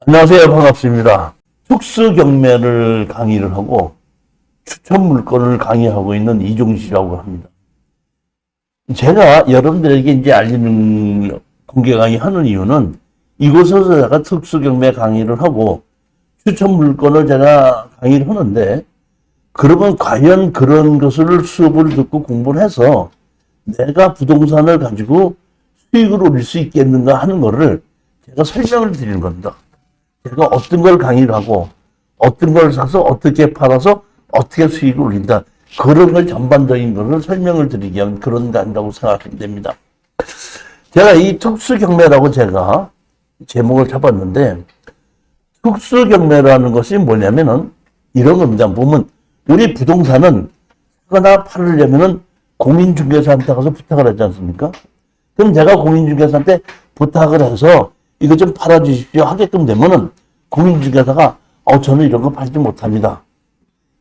안녕하세요. 반갑습니다. 특수경매를 강의를 하고 추천 물건을 강의하고 있는 이종시라고 합니다. 제가 여러분들에게 이제 알리는 공개 강의 하는 이유는 이곳에서 제가 특수경매 강의를 하고 추천 물건을 제가 강의를 하는데, 그러면 과연 그런 것을 수업을 듣고 공부를 해서 내가 부동산을 가지고 수익을 올릴 수 있겠는가 하는 거를 제가 설명을 드리는 겁니다. 제가 어떤 걸 강의를 하고 어떤 걸 사서 어떻게 팔아서 어떻게 수익을 올린다, 그런 걸 전반적인 것을 설명을 드리기 위한 그런 강의라고 생각하면 됩니다. 제가 이 특수경매라고 제가 제목을 잡았는데, 특수경매라는 것이 뭐냐면은 이런 겁니다. 보면 우리 부동산은 사거나 팔으려면은 공인중개사한테 가서 부탁을 하지 않습니까? 그럼 제가 공인중개사한테 부탁을 해서 이거 좀 팔아주십시오 하게끔 되면은 공인중개사가 저는 이런 거 팔지 못합니다.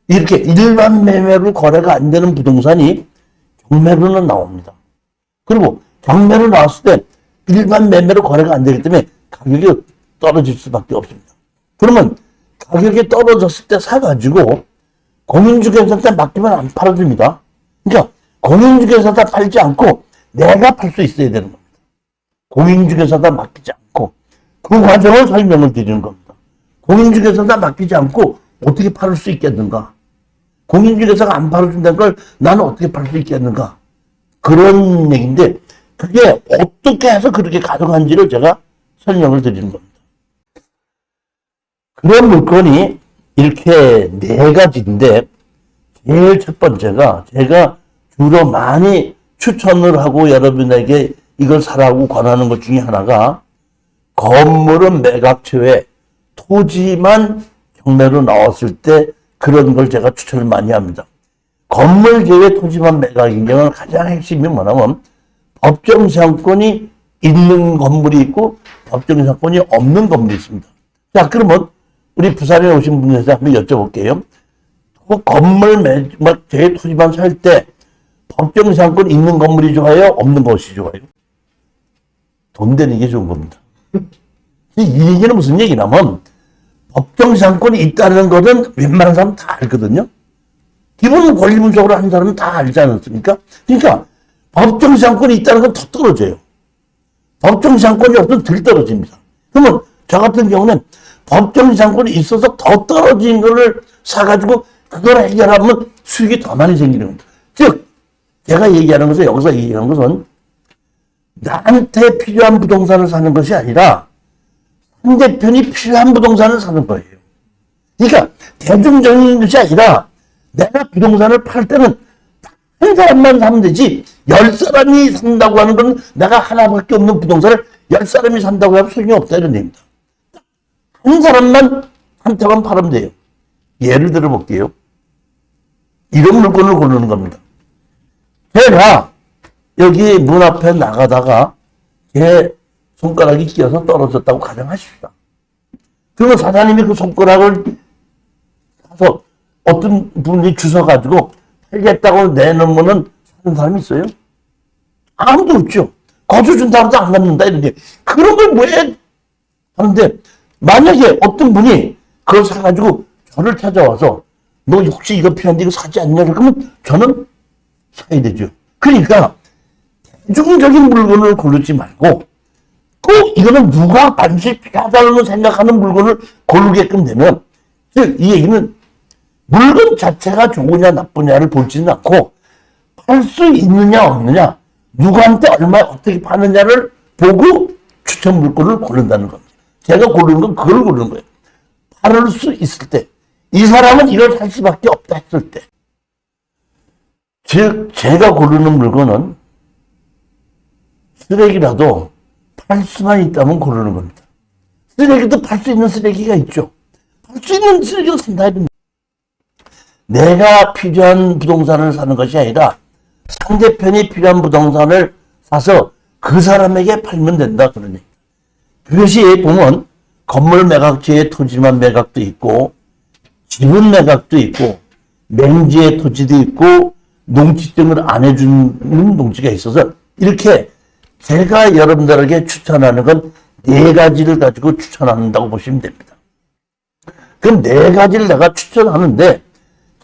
이렇게 일반 매매로 거래가 안 되는 부동산이 경매로는 나옵니다. 그리고 경매로 나왔을 때 일반 매매로 거래가 안 되기 때문에 가격이 떨어질 수밖에 없습니다. 그러면 가격이 떨어졌을 때 사가지고 공인중개사한테 맡기면 안 팔아줍니다. 그러니까 공인중개사한테 팔지 않고 내가 팔 수 있어야 되는 겁니다. 공인중개사한테 맡기지 않고 그 과정을 설명을 드리는 겁니다. 공인중개사한테 맡기지 않고 어떻게 팔을 수 있겠는가? 공인중개사가 안 팔아준다는 걸 나는 어떻게 팔 수 있겠는가? 그런 얘기인데, 그게 어떻게 해서 그렇게 가능한지를 제가 설명을 드리는 겁니다. 그런 물건이 이렇게 네 가지인데, 제일 첫 번째가 제가 주로 많이 추천을 하고 여러분에게 이걸 사라고 권하는 것 중에 하나가, 건물은 매각처에 토지만 경매로 나왔을 때 그런 걸 제가 추천을 많이 합니다. 건물 제외 토지만 매각인 경우는 가장 핵심이 뭐냐면 법정상권이 있는 건물이 있고 법정상권이 없는 건물이 있습니다. 자, 그러면 우리 부산에 오신 분에서 한번 여쭤볼게요. 건물 제외 토지만 살 때 법정상권 있는 건물이 좋아요? 없는 것이 좋아요? 돈 되는 게 좋은 겁니다. 이 얘기는 무슨 얘기냐면, 법정상권이 있다는 것은 웬만한 사람은 다 알거든요. 기본 권리 분석으로 하는 사람은 다 알지 않았습니까? 그러니까 법정상권이 있다는 건 더 떨어져요. 법정상권이 없으면 덜 떨어집니다. 그러면 저 같은 경우는 법정상권이 있어서 더 떨어진 거를 사가지고 그걸 해결하면 수익이 더 많이 생기는 겁니다. 즉, 제가 얘기하는 것은, 여기서 얘기하는 것은 나한테 필요한 부동산을 사는 것이 아니라 상대편이 필요한 부동산을 사는 거예요. 그러니까 대중적인 것이 아니라 내가 부동산을 팔 때는 한 사람만 사면 되지, 10사람이 산다고 하는 건 내가 하나밖에 없는 부동산을 10사람이 산다고 하면 소용이 없다, 이런 얘기입니다. 한 사람만 한테만 팔으면 돼요. 예를 들어 볼게요. 이런 물건을 고르는 겁니다. 제가 여기 문 앞에 나가다가 제 손가락이 끼어서 떨어졌다고 가정하십시다. 그러면 사장님이 그 손가락을 사서 어떤 분이 주워가지고 팔겠다고 내놓으면 사는 사람이 있어요? 아무도 없죠. 거저 준다고 해도 안 갚는다, 이런데. 그런 걸 왜 하는데, 만약에 어떤 분이 그걸 사가지고 저를 찾아와서 너 혹시 이거 필요한데 이거 사지 않냐? 그러면 저는 사야 되죠. 그러니까 대중적인 물건을 고르지 말고 꼭 이거는 누가 반드시 필요하다고 생각하는 물건을 고르게끔 되면, 즉 이 얘기는 물건 자체가 좋으냐 나쁘냐를 보지는 않고 팔 수 있느냐 없느냐, 누구한테 얼마에 어떻게 파느냐를 보고 추천 물건을 고른다는 겁니다. 제가 고르는 건 그걸 고르는 거예요. 팔을 수 있을 때, 이 사람은 이걸 살 수밖에 없다 했을 때, 즉 제가 고르는 물건은 쓰레기라도 팔 수만 있다면 고르는 겁니다. 쓰레기도 팔 수 있는 쓰레기가 있죠. 팔 수 있는 쓰레기도 산다 이겁니다. 내가 필요한 부동산을 사는 것이 아니라 상대편이 필요한 부동산을 사서 그 사람에게 팔면 된다, 그런 얘기. 그것이 보면 건물 매각지의 토지만 매각도 있고, 지분 매각도 있고, 맹지의 토지도 있고, 농지 등을 안 해주는 농지가 있어서 이렇게 제가 여러분들에게 추천하는 건 네 가지를 가지고 추천한다고 보시면 됩니다. 그럼 네 가지를 내가 추천하는데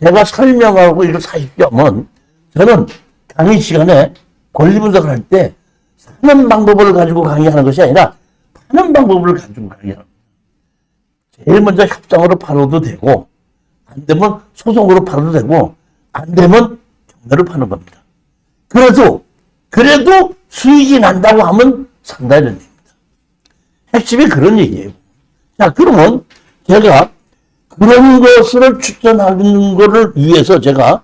제가 설명하고 이걸 사십시오 하면 저는 강의 시간에 권리 분석을 할 때 사는 방법을 가지고 강의하는 것이 아니라 파는 방법을 가지고 강의하는 겁니다. 제일 먼저 협상으로 팔아도 되고 안 되면 소송으로 팔아도 되고 안 되면 경매로 파는 겁니다. 그래도 수익이 난다고 하면 산다는 얘기입니다. 핵심이 그런 얘기예요. 자, 그러면 제가 그런 것을 추천하는 것을 위해서 제가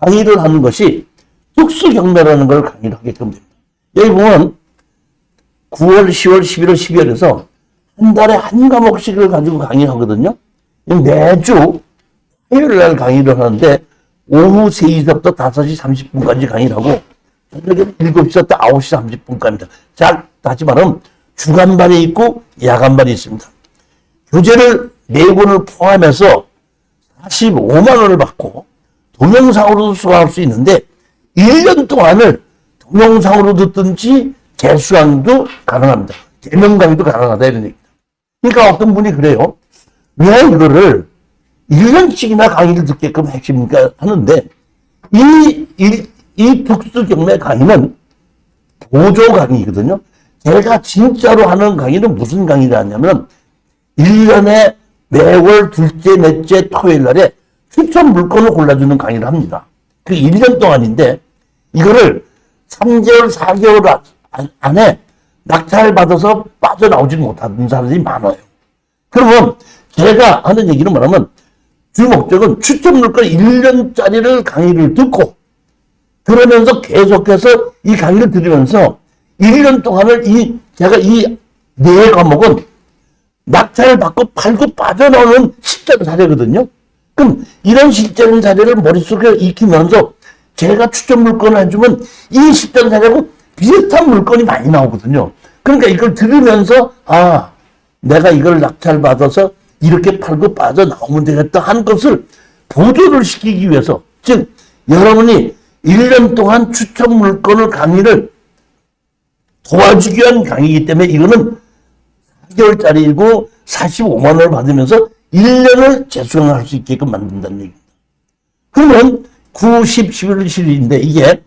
강의를 하는 것이 특수경매라는 걸 강의를 하게끔 됩니다. 여기 보면 9월, 10월, 11월, 12월에서 한 달에 한 과목씩을 가지고 강의하거든요. 매주 화요일 날 강의를 하는데 오후 3시부터 5시 30분까지 강의를 하고 저녁에 7시부터 9시 30분까지입니다. 자, 다시 말하면 주간반이 있고 야간반이 있습니다. 교재를 4권을 포함해서 45만 원을 받고 동영상으로도 수강할 수 있는데 1년 동안을 동영상으로 듣든지 재수강도 가능합니다. 개명 강의도 가능하다 이런 얘기입니다. 그러니까 어떤 분이 그래요. 왜 이거를 1년씩이나 강의를 듣게끔 하십니까 하는데 이 특수경매 강의는 보조 강의거든요. 제가 진짜로 하는 강의는 무슨 강의를 하냐면 1년에 매월 둘째, 넷째 토요일 날에 추천 물건을 골라주는 강의를 합니다. 그 1년 동안인데 이거를 3개월, 4개월 안에 낙찰 받아서 빠져나오지 못하는 사람들이 많아요. 그러면 제가 하는 얘기는 뭐냐면 주 목적은 추천 물건 1년짜리를 강의를 듣고 그러면서 계속해서 이 강의를 들으면서 1년 동안을 제가 이 네 과목은 낙찰을 받고 팔고 빠져나오는 실전 사례거든요. 그럼 이런 실전 사례를 머릿속에 익히면서 제가 추천 물건을 해주면 이 실전 사례하고 비슷한 물건이 많이 나오거든요. 그러니까 이걸 들으면서 내가 이걸 낙찰 받아서 이렇게 팔고 빠져나오면 되겠다 하는 것을 보조를 시키기 위해서 즉 여러분이 1년 동안 추천 물건을 강의를 도와주기 위한 강의이기 때문에 이거는 4개월짜리이고 45만 원을 받으면서 1년을 재수강할 수 있게끔 만든다는 얘기입니다. 그러면 9, 10, 11월, 12일인데 이게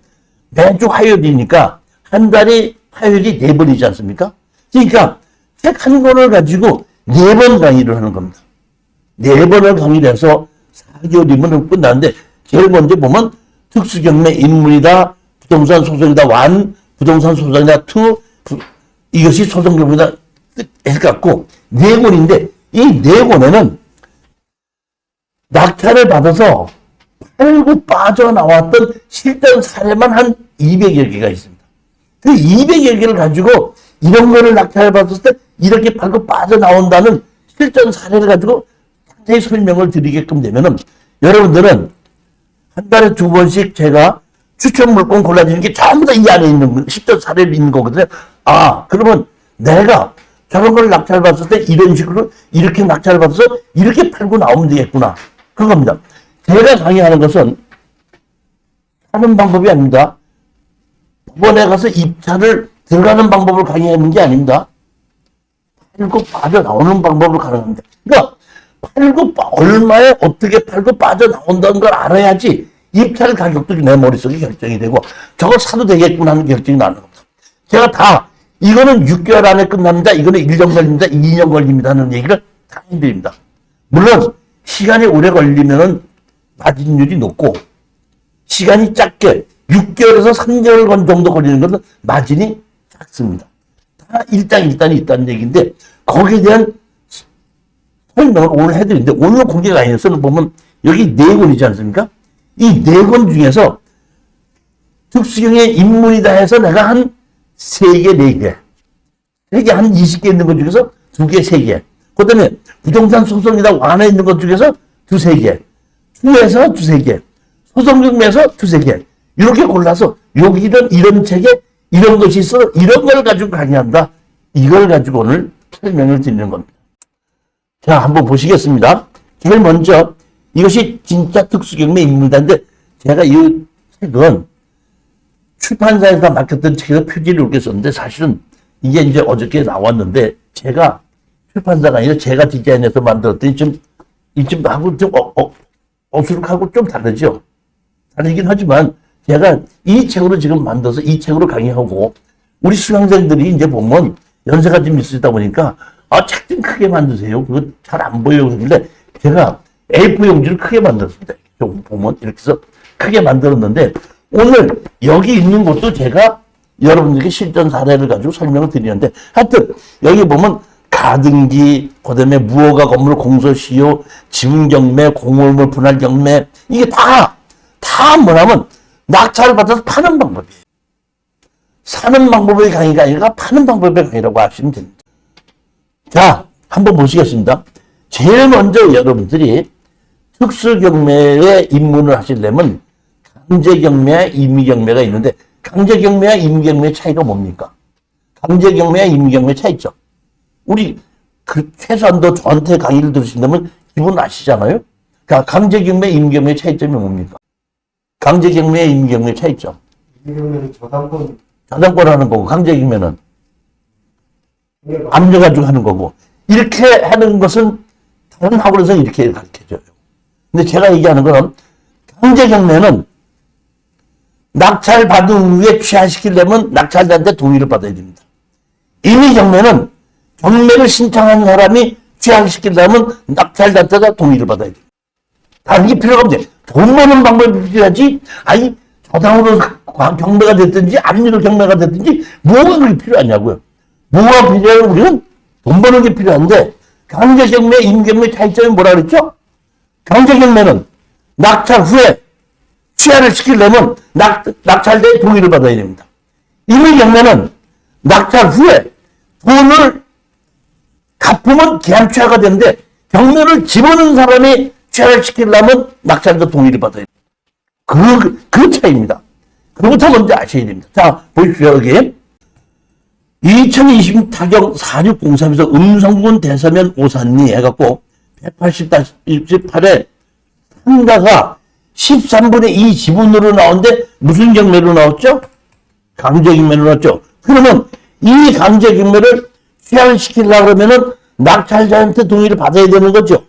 매주 화요일이니까 한 달이 화요일이 4번이지 않습니까? 그러니까 책 한 권을 가지고 4번 강의를 하는 겁니다. 4번을 강의를 해서 4개월이면 끝나는데 제일 먼저 보면 특수경매 입문이다, 부동산 소송이다 1, 부동산 소송이다 2, 이것이 소송경매다 해갖고 4권인데 이 4권에는 낙찰을 받아서 팔고 빠져나왔던 실전 사례만 한 200여 개가 있습니다. 그 200여 개를 가지고 이런 거를 낙찰을 받았을 때 이렇게 팔고 빠져나온다는 실전 사례를 가지고 자세히 설명을 드리게끔 되면은 여러분들은 한 달에 2번씩 제가 추천 물건 골라주는 게 전부 다 이 안에 있는 실전 사례를 있는 거거든요. 그러면 내가 저런 걸 낙찰받았을 때 이런 식으로 이렇게 낙찰받아서 이렇게 팔고 나오면 되겠구나. 그겁니다. 제가 강의하는 것은 하는 방법이 아닙니다. 법원에 가서 입찰을 들어가는 방법을 강의하는 게 아닙니다. 팔고 빠져나오는 방법을 가능합니다. 그러니까 얼마에 어떻게 팔고 빠져나온다는 걸 알아야지 입찰 가격도 내 머릿속에 결정이 되고 저걸 사도 되겠구나 하는 결정이 나는 겁니다. 제가 이거는 6개월 안에 끝납니다. 이거는 1년 걸립니다. 2년 걸립니다. 하는 얘기를 다 해드립니다. 물론 시간이 오래 걸리면은 마진율이 높고 시간이 작게 6개월에서 3개월 정도 걸리는 것은 마진이 작습니다. 다 일단이 있다는 얘기인데 거기에 대한 설명을 오늘 해드리는데 오늘 공개 강의에서는 보면 여기 4권이지 않습니까? 이 4권 중에서 특수경의 입문이다 해서 내가 한 3개, 4개. 3개 한 20개 있는 것 중에서 2개, 3개. 그 다음에 부동산 소송이다 완화에 있는 것 중에서 2, 3개. 투에서 2, 3개. 소송경매에서 2, 3개. 이렇게 골라서 여기는 이런 책에 이런 것이 있어 이런 걸 가지고 강의한다. 이걸 가지고 오늘 설명을 드리는 겁니다. 자, 한번 보시겠습니다. 제일 먼저 이것이 진짜 특수경매 입문인데 제가 이 책은 출판사에서 맡겼던 책에서 표지를 이렇게 썼는데 사실은 이게 이제 어저께 나왔는데 제가 출판사가 아니라 제가 디자인해서 만들었더니 좀 이쯤하고 좀 어수룩하고 좀 다르죠. 다르긴 하지만 제가 이 책으로 지금 만들어서 이 책으로 강의하고 우리 수강생들이 이제 보면 연세가 좀 있으다 보니까 책 좀 크게 만드세요. 그거 잘 안 보여요. 그런데 제가 A4 용지를 크게 만들었습니다. 좀 보면 이렇게 해서 크게 만들었는데 오늘 여기 있는 것도 제가 여러분들께 실전 사례를 가지고 설명을 드리는데 하여튼 여기 보면 가등기, 그다음에 무허가 건물 공소시효, 지분경매, 공홀물 분할 경매 이게 다 뭐냐면 낙찰을 받아서 파는 방법이에요. 사는 방법의 강의가 아니라 파는 방법의 강의라고 하시면 됩니다. 자, 한번 보시겠습니다. 제일 먼저 여러분들이 특수경매에 입문을 하시려면 강제경매와 임의경매가 있는데 강제경매와 임의경매의 차이가 뭡니까? 강제경매와 임의경매의 차이죠. 우리 최소한도 저한테 강의를 들으신다면 기본 아시잖아요? 그러니까 강제경매, 임의경매의 차이점이 뭡니까? 강제경매와 임의경매의 차이점. 임의경매는 저당권 하는 거고 강제경매는 압류가지고 하는 거고 이렇게 하는 것은 다른 학원에서 이렇게 가르쳐줘요. 근데 제가 얘기하는 거는 강제경매는 낙찰 받은 후에 취하시키려면 낙찰자한테 동의를 받아야 됩니다. 임의경매는 경매를 신청한 사람이 취하시키려면 낙찰자한테 동의를 받아야 됩니다. 다른 게 필요가 없네. 돈 버는 방법이 필요하지. 아니 저당으로 경매가 됐든지 압류로 경매가 됐든지 뭐가 그게 필요하냐고요. 뭐가 필요해요? 우리는 돈 버는 게 필요한데 강제경매, 임경매 차이점이 뭐라 그랬죠? 강제경매는 낙찰 후에 취하를 시키려면 낙찰자의 동의를 받아야 됩니다. 임의경매는 낙찰 후에 돈을 갚으면 계약 취하가 되는데 경매를 집어넣은 사람이 취하를 시키려면 낙찰자 동의를 받아야 됩니다. 그 차이입니다. 그것부터 먼저 아셔야 됩니다. 자, 보십시오, 여기. 2020 타경 4603에서 음성군 대서면 오산리 해갖고 180-68에 상가가 13분의 2 지분으로 나오는데 무슨 경매로 나왔죠? 강제경매로 나왔죠. 그러면 이 강제경매를 취하시키려고 그러면은 낙찰자한테 동의를 받아야 되는 거죠.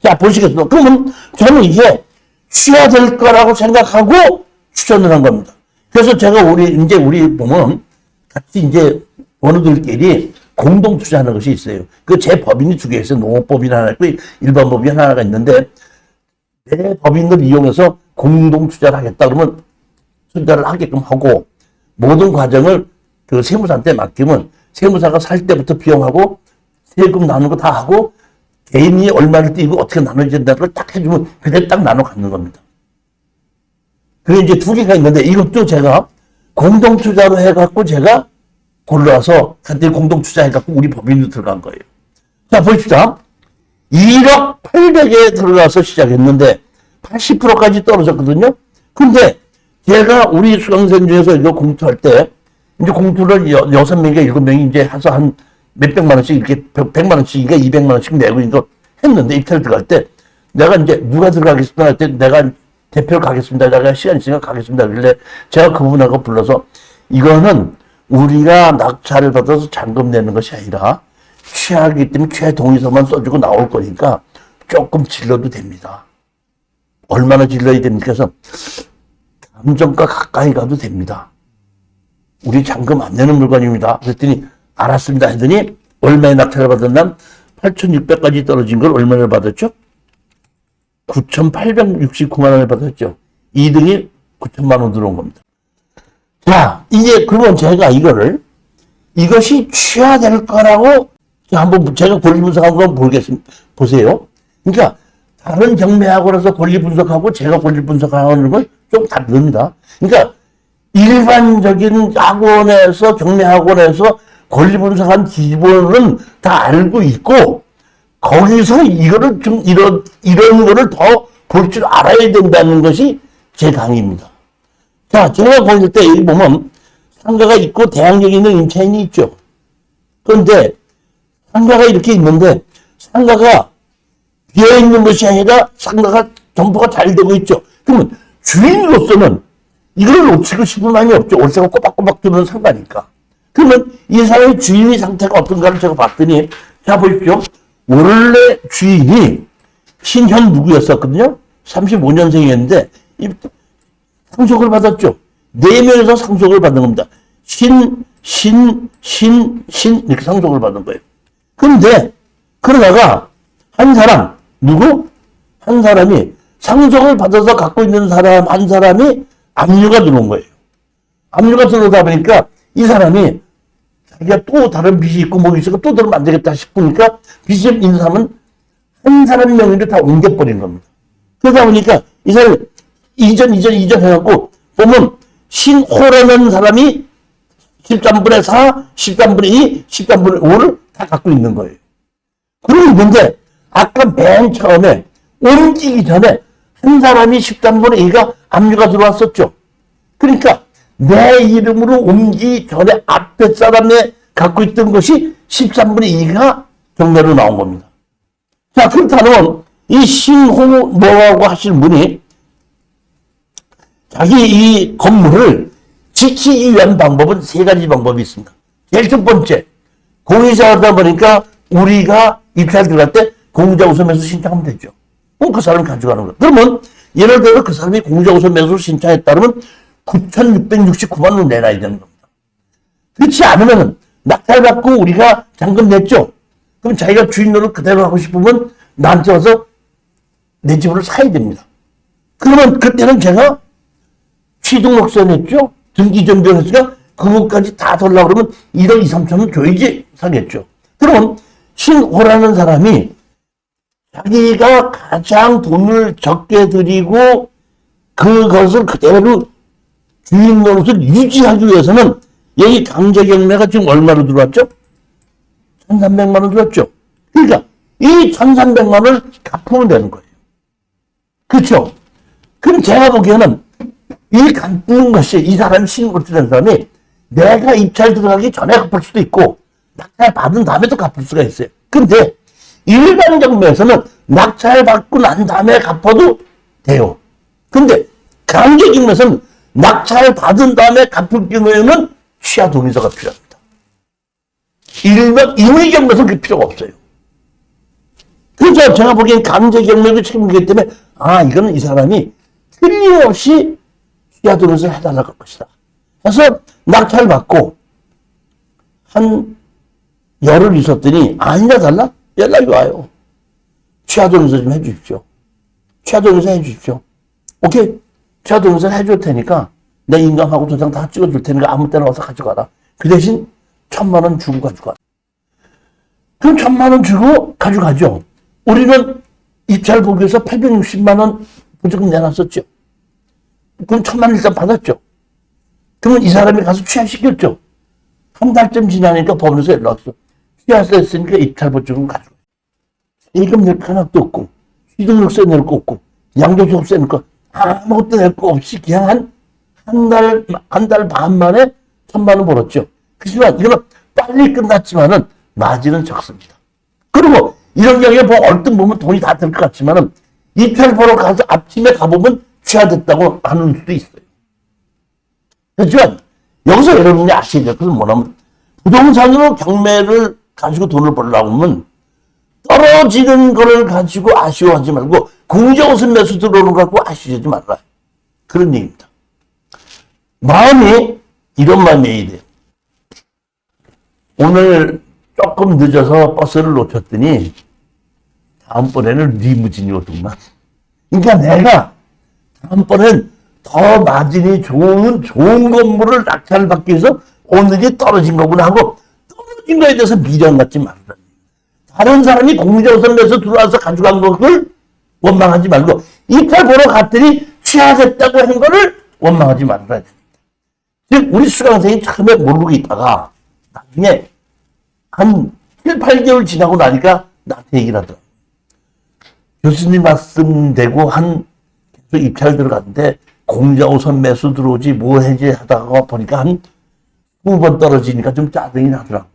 자, 보시겠습니다. 그러면 저는 이게 취하될 거라고 생각하고 추천을 한 겁니다. 그래서 제가 우리 보면 같이 이제 원우들끼리 공동 투자하는 것이 있어요. 그 제 법인이 두 개 있어요. 농업법인 하나 있고 일반 법인 하나가 있는데 내 법인을 이용해서 공동 투자를 하겠다 그러면 투자를 하게끔 하고 모든 과정을 그 세무사한테 맡기면 세무사가 살 때부터 비용하고 세금 나누는 거 다 하고 개인이 얼마를 띄고 어떻게 나눠야 된다는 걸 딱 해주면 그때 딱 나눠 갖는 겁니다. 그게 이제 두 개가 있는데 이것도 제가 공동 투자로 해갖고 제가 골라서 간단히 공동 투자해갖고 우리 법인으로 들어간 거예요. 자, 보십시다. 1억 800에 들어가서 시작했는데 80%까지 떨어졌거든요. 근데 제가 우리 수강생 중에서 이거 공투할 때 이제 공투를 6명인가 7명이 이제 해서 한 몇백만 원씩 이렇게 100만 원씩인가 200만 원씩 내고 이거 했는데 입찰 들어갈 때 내가 이제 누가 들어가겠습니다 할 때 내가 대표를 가겠습니다. 내가 시간 있으니까 가겠습니다. 그래 제가 그분하고 불러서 이거는 우리가 낙찰을 받아서 잔금 내는 것이 아니라 취하기 때문에 취하 동의서만 써주고 나올 거니까 조금 질러도 됩니다. 얼마나 질러야 됩니까? 그래서 감정가 가까이 가도 됩니다. 우리 잔금 안 내는 물건입니다. 그랬더니 알았습니다 하더니 얼마에 낙찰을 받았나? 8,600까지 떨어진 걸 얼마나 받았죠? 9,869만 원을 받았죠. 2등이 9천만 원 들어온 겁니다. 자, 이제 그러면 제가 이것이 취하될 거라고 한번 제가 권리 분석한 거 보세요. 그러니까 다른 경매학원에서 권리 분석하고 제가 권리 분석하는 건 좀 다릅니다. 그러니까 일반적인 학원에서 경매학원에서 권리 분석한 기본은 다 알고 있고 거기서 이거를 좀 이런 거를 더 볼 줄 알아야 된다는 것이 제 강의입니다. 자, 제가 권릴 때 여기 보면 상가가 있고 대항력이 있는 임차인이 있죠. 그런데 상가가 이렇게 있는데 상가가 비어있는 것이 아니라 상가가 정보가 잘 되고 있죠. 그러면 주인으로서는 이걸 놓치고 싶은 마음이 없죠. 월세가 꼬박꼬박 들어오는 상가니까. 그러면 이 사람의 주인의 상태가 어떤가를 제가 봤더니, 자, 보십시오. 원래 주인이 신현 누구였었거든요? 35년생이었는데, 상속을 받았죠. 4명에서 상속을 받는 겁니다. 이렇게 상속을 받은 거예요. 그런데, 그러다가, 한 사람, 누구? 한 사람이 상속을 받아서 갖고 있는 사람, 한 사람이 압류가 들어온 거예요. 압류가 들어오다 보니까 이 사람이 자기가 또 다른 빚이 있고 뭐 있으니까 또 들으면 안 되겠다 싶으니까 빚이 있는 사람은 한 사람 명의로 다 옮겨버린 겁니다. 그러다 보니까 이 사람이 이전 해갖고 보면 신호라는 사람이 13분의 4, 13분의 2, 13분의 5를 다 갖고 있는 거예요. 그러고 있는데 아까 맨 처음에 옮기기 전에 한 사람이 13분의 2가 압류가 들어왔었죠. 그러니까 내 이름으로 옮기기 전에 앞에 사람이 갖고 있던 것이 13분의 2가 경매로 나온 겁니다. 자, 그렇다면 이 신호 뭐라고 하시는 분이 자기 이 건물을 지키기 위한 방법은 3가지 방법이 있습니다. 제일 첫 번째, 공유자다 보니까 우리가 입찰 들어갈 때 공유자 우선 매수 신청하면 되죠. 그럼 그 사람이 가져가는 거예요. 그러면 예를 들어 그 사람이 공유자 우선 매수를 신청했다면 9,669만 원을 내놔야 되는 겁니다. 그렇지 않으면 낙찰받고 우리가 잔금 냈죠. 그럼 자기가 주인으로 그대로 하고 싶으면 나한테 와서 내 집을 사야 됩니다. 그러면 그때는 제가 취등록세 냈죠. 등기 전비했으니까 그것까지 다 돌려고 그러면 1억 2, 3천은 줘야지 사겠죠. 그러면 신호라는 사람이 자기가 가장 돈을 적게 들이고 그것을 그대로 주인 노릇을 유지하기 위해서는 여기 강제 경매가 지금 얼마로 들어왔죠? 1,300만 원 들어왔죠. 그러니까 이 1,300만 원을 갚으면 되는 거예요. 그렇죠? 그럼 제가 보기에는 이 갚는 것이 이 사람이 신고를 된 사람이 내가 입찰 들어가기 전에 갚을 수도 있고 낙찰 받은 다음에도 갚을 수가 있어요. 근데 일반 경매에서는 낙찰 받고 난 다음에 갚아도 돼요. 근데 강제 경매에서는 낙찰 받은 다음에 갚을 경우에는 취하 동의서가 필요합니다. 일반 임의 경매에서는 그 필요가 없어요. 그래서 제가 보기엔 강제 경매를 책임지기 때문에 이거는 이 사람이 틀림없이 취하 동의서를 해달라고 할 것이다. 그래서 낙찰 받고 한 열흘 있었더니 아니나 달라? 연락이 와요. 취하 동의서 좀 해주십시오. 취하 동의서 해주십시오. 오케이. 취하 동의서 해줄 테니까 내 인감하고 도장 다 찍어줄 테니까 아무 때나 와서 가져가라. 그 대신 1,000만 원 주고 가져가. 그럼 1,000만 원 주고 가져가죠. 우리는 입찰 보기 위해서 860만 원 보조금 내놨었죠. 그럼 1,000만 원 일단 받았죠. 그러면 이 사람이 가서 취하시켰죠. 한 달쯤 지나니까 법원에서 연락 왔어. 취하했으니까 입찰 보조금 가져가. 세금 낼 거 하나도 없고, 취등록세 낼 거 없고, 양도소득세 낼 거 아무것도 낼 거 없이 그냥 한 달 반 만에 1,000만 원 벌었죠. 그렇지만 이거는 빨리 끝났지만은 마진은 적습니다. 그리고 이런 경우에 얼뜻 보면 돈이 다 들 것 같지만은 입찰 보러 가서 아침에 가보면 취하됐다고 하는 수도 있어요. 그렇지만 여기서 여러분이 아셔야 될 것은 뭐냐면 부동산으로 경매를 가지고 돈을 벌려고 하면 떨어지는 거를 가지고 아쉬워하지 말고 공정 우선 매수 들어오는 거 갖고 아쉬워하지 말라. 그런 얘기입니다. 마음이 이런 마음이어야 돼요. 오늘 조금 늦어서 버스를 놓쳤더니 다음번에는 리무진이 오더만. 그러니까 내가 다음번엔 더 마진이 좋은 건물을 낙찰을 받기 위해서 오늘이 떨어진 거구나 하고 떨어진 거에 대해서 미련 갖지 말라. 다른 사람이 공정우선 매수 들어와서 가져간 것을 원망하지 말고 입찰 보러 갔더니 취하됐다고 한 거를 원망하지 말아야 됩니다. 즉 우리 수강생이 처음에 모르고 있다가 나중에 한 7, 8개월 지나고 나니까 나한테 얘기를 하더라고요. 교수님 말씀되고 계속 입찰 들어갔는데 공정우선 매수 들어오지 뭐 해지 하다가 보니까 한 20번 떨어지니까 좀 짜증이 나더라고.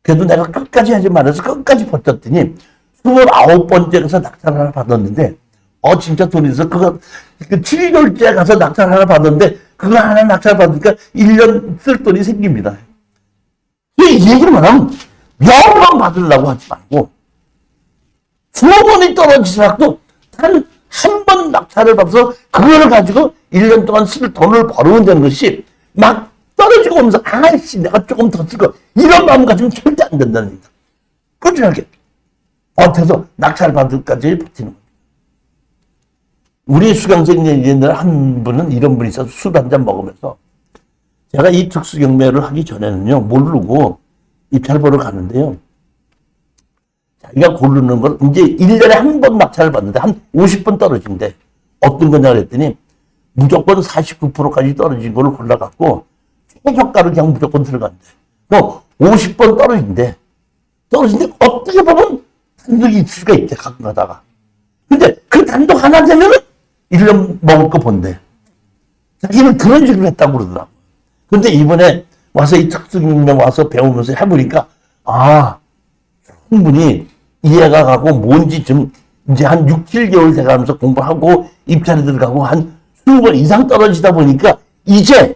그래도 내가 끝까지 하지 말아서 끝까지 버텼더니 29번째 가서 낙찰 하나 받았는데 진짜 돈이 있어. 그거 7개월째 가서 낙찰 하나 받았는데 그거 하나 낙찰받으니까 1년 쓸 돈이 생깁니다. 이 얘기만 하면 명만 받으려고 하지 말고 20번이 떨어지더라도 단 한 번 낙찰을 받아서 그걸 가지고 1년 동안 쓸 돈을 벌어야 되는 것이 막 떨어지고 오면서 아이씨 내가 조금 더 쓸 거 이런 마음 가지면 절대 안 된다는 얘기다. 꾸준하게 버텨서 낙찰 받을까지 버티는 겁니다. 우리 수강생 얘기들 한 분은 이런 분이 있어서 술 한 잔 먹으면서 제가 이 특수경매를 하기 전에는요 모르고 입찰 보러 가는데요. 자기가 고르는 걸 이제 1년에 한 번 낙찰을 받는데 한 50번 떨어진대. 어떤 거냐 그랬더니 무조건 49%까지 떨어진 걸 골라갖고 최저가를 그냥 무조건 들어간대. 또 50번 떨어진대. 떨어진데 어떻게 보면 단독이 있을 수가 있대 가끔 가다가. 근데 그 단독 하나 되면은 1년 먹을 거 본대. 자기는 그런 식으로 했다고 그러더라고. 근데 이번에 와서 이 특수경매 와서 배우면서 해보니까 충분히 이해가 가고 뭔지 좀 이제 한 6, 7개월 돼가면서 공부하고 입찰에 들어가고 한 20번 이상 떨어지다 보니까 이제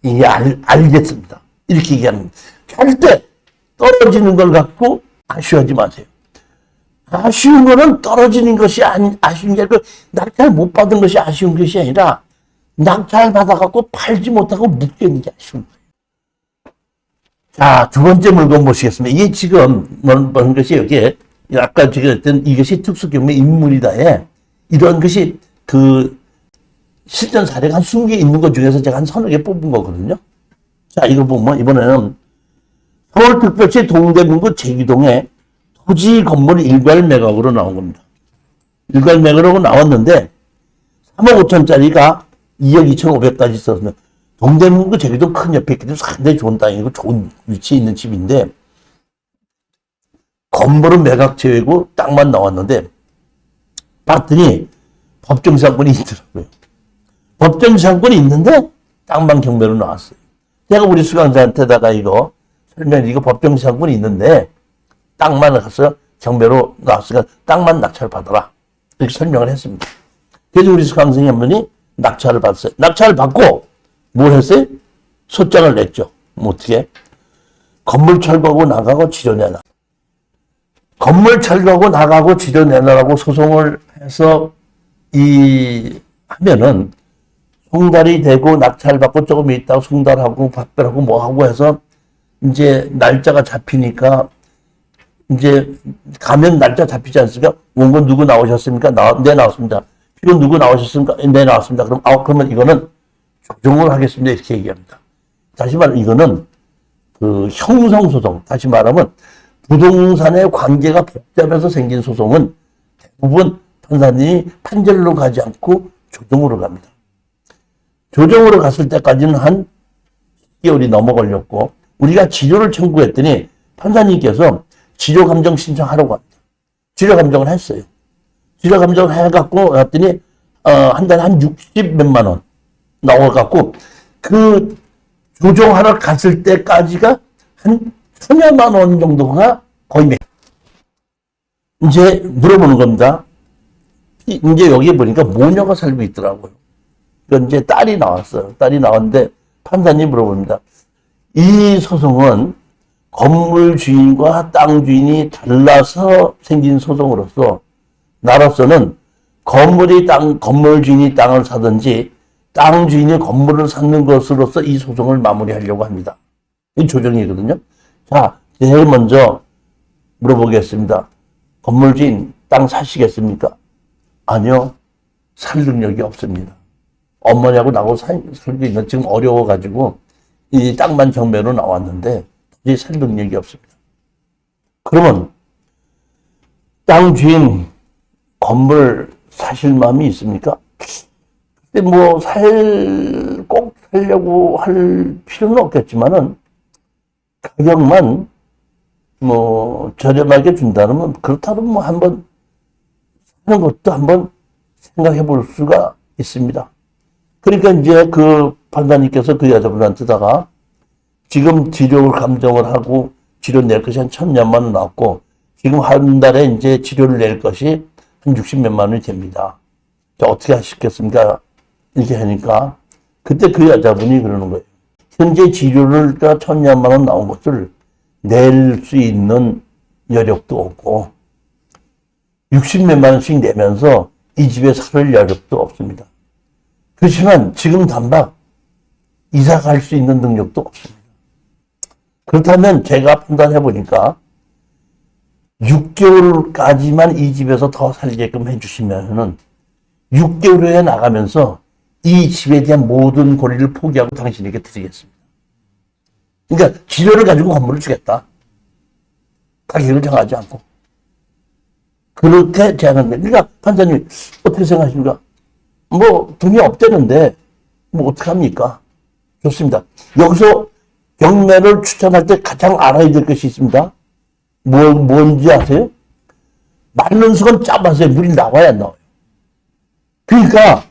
이게 알겠습니다. 이렇게 얘기하는 절대 떨어지는 걸 갖고 아쉬워하지 마세요. 아쉬운 거는 떨어지는 것이 아쉬운 게 아니고 낙찰 못 받은 것이 아쉬운 것이 아니라 낙찰 받아갖고 팔지 못하고 묶여있는 게 아쉬운 거예요. 자, 두 번째 물건 보시겠습니다. 이게 지금 뭔 것이 여기에 아까 제가 했던 이것이 특수경매 인물이다에 이런 것이 그 실전 사례가 한 20개 있는 것 중에서 제가 한 30개 뽑은 거거든요. 자, 이거 보면 이번에는 서울특별시 동대문구 제기동에 토지 건물 일괄 매각으로 나온 겁니다. 일괄 매각으로 나왔는데 3억 5천짜리가 2억 2,500까지 있었으면 동대문구 제기동 큰 옆에 있기 때문에 상당히 좋은 땅이고 좋은 위치에 있는 집인데 건물은 매각 제외고 땅만 나왔는데 봤더니 법정지상권이 있더라고요. 법정지상권이 있는데 땅만 경매로 나왔어요. 제가 우리 수강자한테다가 이거 설명, 이거 법정지상권이 있는데 땅만 가서 경매로 나왔으니까 땅만 낙찰 받아라. 이렇게 설명을 했습니다. 그래서 우리 수강생이 한 분이 낙찰을 받았어요. 낙찰을 받고 뭘 했어요? 소장을 냈죠. 어떻게? 건물 철거하고 나가고 지려내놔. 건물 철거하고 나가고 지려내놔라고 소송을 해서 하면은 송달이 되고 낙찰받고 조금 있다가 송달하고 박별하고 뭐하고 해서 이제 날짜가 잡히니까 이제 가면 날짜 잡히지 않습니까? 원고 누구 나오셨습니까? 네, 나왔습니다. 필요 누구 나오셨습니까? 네, 나왔습니다. 그러면 이거는 조정을 하겠습니다. 이렇게 얘기합니다. 다시 말하면 이거는 그 형성소송, 다시 말하면 부동산의 관계가 복잡해서 생긴 소송은 대부분 판사님이 판결로 가지 않고 조정으로 갑니다. 조정으로 갔을 때까지는 한 10개월이 넘어 걸렸고 우리가 지료를 청구했더니 판사님께서 지료감정 신청하라고 합니다. 지료감정을 했어요. 지료감정을 해갖고 왔더니 한 달에 한 60 몇만 원 나와갖고 그 조정하러 갔을 때까지가 한 1,000여만 원 정도가 거의 이제 물어보는 겁니다. 이제 여기 보니까 모녀가 살고 있더라고요. 그러니까 이제 딸이 나왔어요. 딸이 나왔는데 판사님 물어봅니다. 이 소송은 건물 주인과 땅 주인이 달라서 생긴 소송으로서 나로서는 건물 주인이 땅을 사든지 땅 주인이 건물을 사는 것으로서 이 소송을 마무리하려고 합니다. 이 조정이거든요. 자, 제일 먼저 물어보겠습니다. 건물 주인 땅 사시겠습니까? 아니요. 살 능력이 없습니다. 어머니하고 나하고 살고 있는 지금 어려워가지고 이 땅만 경매로 나왔는데 도저히 살 능력이 없습니다. 그러면 땅 주인 건물 사실 마음이 있습니까? 근데 뭐 꼭 살려고 할 필요는 없겠지만은 가격만 뭐 저렴하게 준다면 그렇다면 뭐 한번 사는 것도 한번 생각해 볼 수가 있습니다. 그러니까 이제 그 판사님께서 그 여자분한테다가 지금 치료 감정을 하고 치료 낼 것이 한 1,000몇만 원 나왔고 지금 한 달에 이제 치료를 낼 것이 한 60몇만 원이 됩니다. 자, 어떻게 하시겠습니까? 이렇게 하니까 그때 그 여자분이 그러는 거예요. 현재 지료를가 1,200만 원 나온 것을 낼 수 있는 여력도 없고 60몇만 원씩 내면서 이 집에 살 여력도 없습니다. 그렇지만 지금 단박 이사 갈 수 있는 능력도 없습니다. 그렇다면 제가 판단해 보니까 6개월까지만 이 집에서 더 살게끔 해주시면은 6개월 후에 나가면서 이 집에 대한 모든 권리를 포기하고 당신에게 드리겠습니다. 그러니까 지료를 가지고 건물을 주겠다. 가격을 정하지 않고. 그렇게 제안한 거예요. 그러니까 판사님이 어떻게 생각하십니까? 뭐 돈이 없다는데 뭐 어떡합니까? 좋습니다. 여기서 경매를 추천할 때 가장 알아야 될 것이 있습니다. 뭔지 아세요? 맞는 수건 짜봐서요. 물이 나와야 안 나와요. 그러니까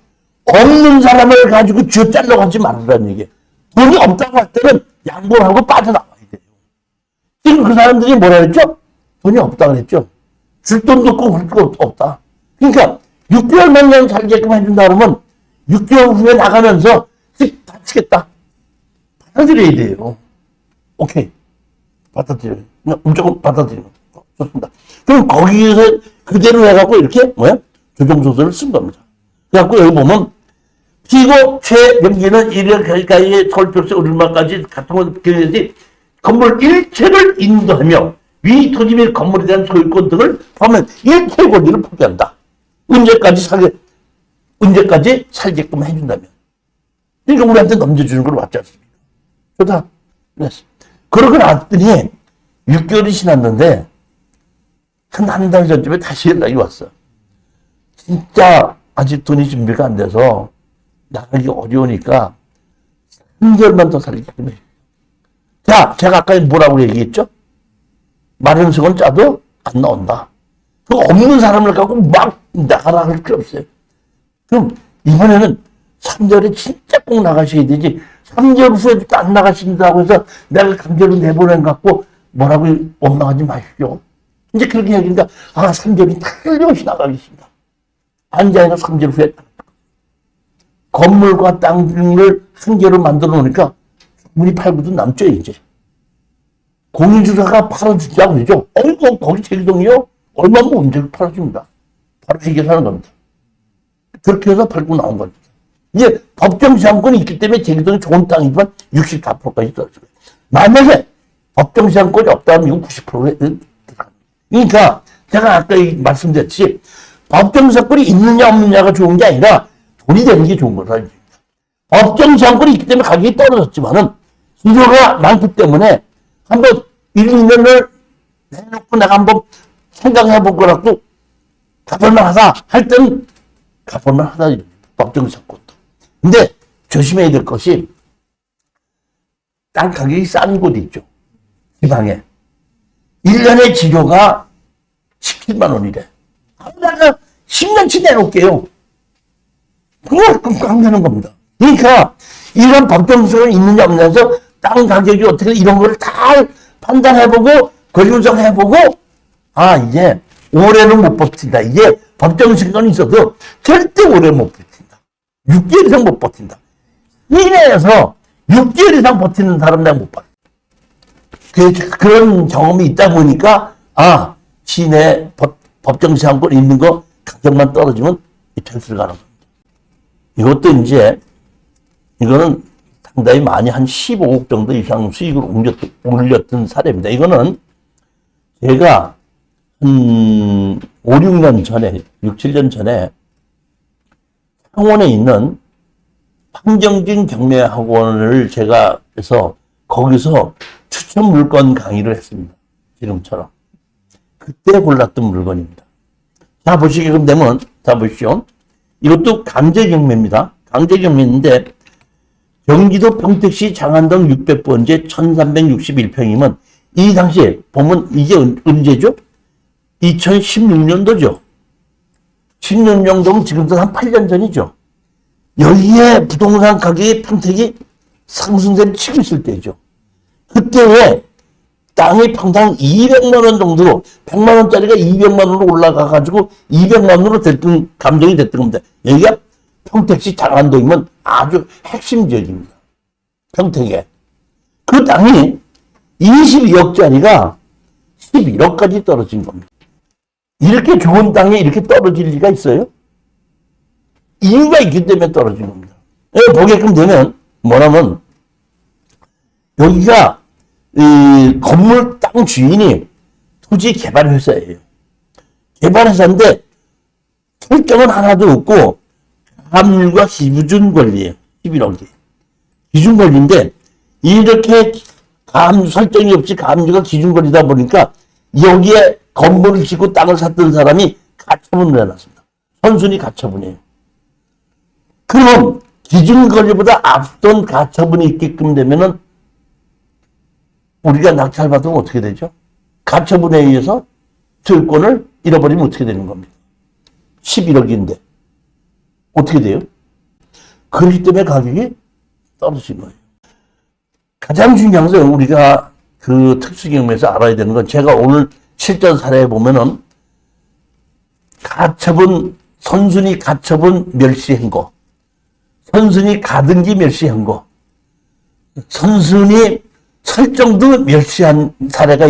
없는 사람을 가지고 쥐어 잘라고 하지 말라는 얘기예요. 돈이 없다고 할 때는 양보를 하고 빠져나와야 돼요. 지금 그 사람들이 뭐라 그랬죠? 돈이 없다 그랬죠? 줄 돈도 없고 그럴 거 없다. 그러니까 6개월만 그냥 살게끔 해준다 그러면 6개월 후에 나가면서 다치겠다. 받아들여야 돼요. 오케이. 받아들여요. 그냥 무조건 받아들이는 거. 좋습니다. 그럼 거기에서 그대로 해갖고 이렇게 조정소설을 쓴 겁니다. 그래갖고 여기 보면 피고 최명기는 1월 가까이에 서울표시 오르막까지 같은 것 기획했지 건물 일체를 인도하며 위 토지 및 건물에 대한 소유권 등을 포함한 일체 권리를 포기한다. 언제까지 살게끔 해준다면. 그러니까 우리한테 넘겨주는 걸 맞지 않습니까? 좋다. 그랬어. 그러고 났더니 6개월이 지났는데 한 달 전쯤에 다시 연락이 왔어. 진짜 아직 돈이 준비가 안 돼서 나가기 어려우니까 3개월만 더 살게끔 해. 자, 제가 아까 뭐라고 얘기했죠? 마른 수건 짜도 안 나온다. 그 없는 사람을 갖고 막 나가라 할 필요 없어요. 그럼 이번에는 3개월에 진짜 꼭 나가셔야 되지. 3개월 후에도 안 나가신다고 해서 내가 강제로 내보낸 것 갖고 뭐라고 원망하지 마십시오. 이제 그렇게 얘기하니까 3개월이 틀림없이 나가겠습니다. 앉아있는 3개월 후에 건물과 땅을 한 개로 만들어 놓으니까 문이 팔고도 남죠, 이제. 공인주사가 팔아주자고 그러죠. 거기 제기동이요? 얼마면 언제 팔아줍니다. 바로 해결하는 겁니다. 그렇게 해서 팔고 나온 겁니다. 이제 법정시장권이 있기 때문에 제기동이 좋은 땅이지만 64%까지 떨어져요. 만약에 법정시장권이 없다면 이거 90%에 들어갑니다. 그러니까 제가 아까 말씀드렸듯이 법정시장권이 있느냐 없느냐가 좋은 게 아니라 돈이 되는 게 좋은 거다. 법정시장권이 있기 때문에 가격이 떨어졌지만은 수요가 많기 때문에 한번 1, 2년을 내놓고 내가 한번 생각해 볼 거라고 가볼만하다 할 때는 가볼만하다. 법정시장권도. 근데 조심해야 될 것이 땅 가격이 싼 곳이 있죠. 지방에. 1년의 지료가 17만 원이래. 내가 10년치 내놓을게요. 그걸 깡깡 되는 겁니다. 그러니까 이런 법정성이 있느냐 없느냐에서 땅 가격이 어떻게 이런 걸 다 판단해보고 권리분석해보고 이제 올해는 못 버틴다. 이게 법정성이 있어도 절대 오래 못 버틴다. 6개월 이상 못 버틴다. 시내에서 6개월 이상 버티는 사람 내가 못 봤어. 그런 경험이 있다 보니까 시내 법정시장권 있는 거 가격만 떨어지면 입찰을 가는 겁니다. 이것도 이제 이거는 상당히 많이 한 15억 정도 이상 수익을 올렸던 사례입니다. 이거는 제가 한 5, 6년 전에 6, 7년 전에 창원에 있는 황정진 경매학원을 제가 해서 거기서 추천 물건 강의를 했습니다. 지금처럼. 그때 골랐던 물건입니다. 자, 보시게 되면, 자, 보십시오. 이것도 강제경매입니다. 강제경매인데, 경기도 평택시 장안동 600번지 1361평이면, 이 당시에 보면 이게 언제죠? 2016년도죠. 16년 정도면 지금부터 한 8년 전이죠. 여기에 부동산 가격이 평택이 상승세를 치고 있을 때죠. 그때에 땅이 평당 200만 원 정도로 100만 원짜리가 200만 원으로 올라가가지고 200만 원으로 됐던 감정이 됐던 겁니다. 여기가 평택시 장안동이면 아주 핵심 지역입니다. 평택에. 그 땅이 22억짜리가 11억까지 떨어진 겁니다. 이렇게 좋은 땅에 이렇게 떨어질 리가 있어요? 이유가 있기 때문에 떨어진 겁니다. 보게끔 되면 뭐냐면 여기가 이 건물 땅 주인이 토지 개발 회사예요. 개발 회사인데 설정은 하나도 없고 가압류가 기준 권리예요. 11억이. 기준 권리인데 이렇게 가압류 설정이 없이 가압류가 기준 권리다 보니까 여기에 건물을 짓고 땅을 샀던 사람이 가처분을 해놨습니다. 선순위 가처분이에요. 그럼 기준 권리보다 앞선 가처분이 있게끔 되면은 우리가 낙찰받으면 어떻게 되죠? 가처분에 의해서 소유권을 잃어버리면 어떻게 되는 겁니까? 11억인데 어떻게 돼요? 그렇기 때문에 가격이 떨어진 거예요. 가장 중요한 것은 우리가 그 특수경매에서 알아야 되는 건 제가 오늘 실전 사례에 보면은 가처분, 선순위 가처분 멸시한 거, 선순위 가등기 멸시한 거, 선순위 설정도 멸시한 사례가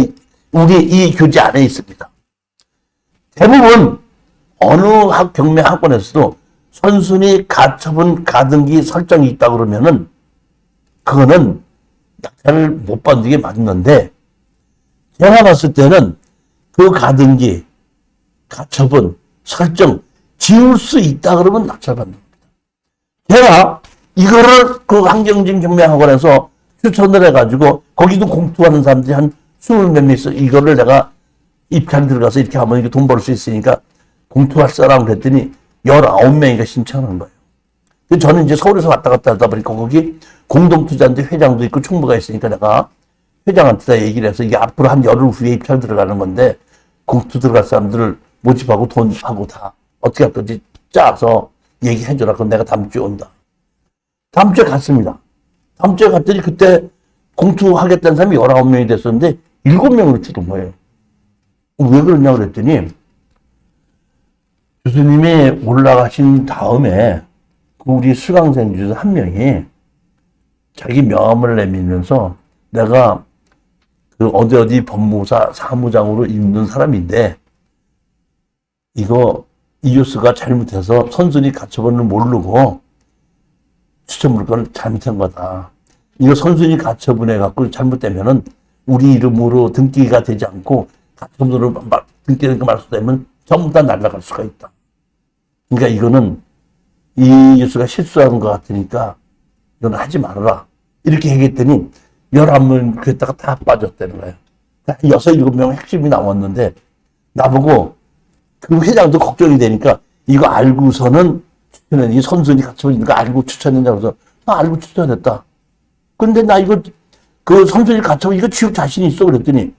우리 이 교재 안에 있습니다. 대부분 어느 경매 학원에서도 선순위 가처분 가등기 설정이 있다 그러면은 그거는 낙찰을 못 받는 게 맞는데 제가 봤을 때는 그 가등기 가처분 설정 지울 수 있다 그러면 낙찰받는 겁니다. 제가 이거를 그 환경진 경매학원에서 추천을 해가지고 거기도 공투하는 사람들이 한 20몇 명 있어. 이거를 내가 입찰 들어가서 이렇게 하면 이게 돈 벌 수 있으니까 공투할 사람 그랬더니 19명이가 신청한 거예요. 저는 이제 서울에서 왔다 갔다 하다 보니까 거기 공동투자인데 회장도 있고 총무가 있으니까 내가 회장한테 다 얘기를 해서 이게 앞으로 한 열흘 후에 입찰 들어가는 건데 공투 들어갈 사람들을 모집하고 돈하고 다 어떻게 할 건지 짜서 얘기해줘라. 그럼 내가 다음 주에 온다. 다음 주에 갔습니다. 다음 주에 갔더니 그때 공투하겠다는 사람이 19명이 됐었는데 7명으로 줄은 거예요. 왜 그러냐고 그랬더니 교수님이 올라가신 다음에 우리 수강생 중에서 한 명이 자기 명함을 내밀면서 내가 그 어디 법무사 사무장으로 있는 사람인데 이 교수가 잘못해서 선순위 가처분을 모르고 추천 물건을 잘못한 거다. 이거 선순위 가처분해 갖고 잘못되면은 우리 이름으로 등기가 되지 않고 가처분으로 등기된 거 말소되면 전부 다 날아갈 수가 있다. 그러니까 이거는 이 교수가 실수한 것 같으니까 이건 하지 말아라. 이렇게 얘기했더니 11명 그랬다가 다 빠졌다는 거예요. 6, 7명 핵심이 나왔는데 나보고 그 회장도 걱정이 되니까 이거 알고서는 추천해. 이 선순위 가처분 있는 거 알고 추천했냐고 해서 나 알고 추천했다. 근데 나 이거 그 선순위 가처분 이거 지울 자신이 있어 그랬더니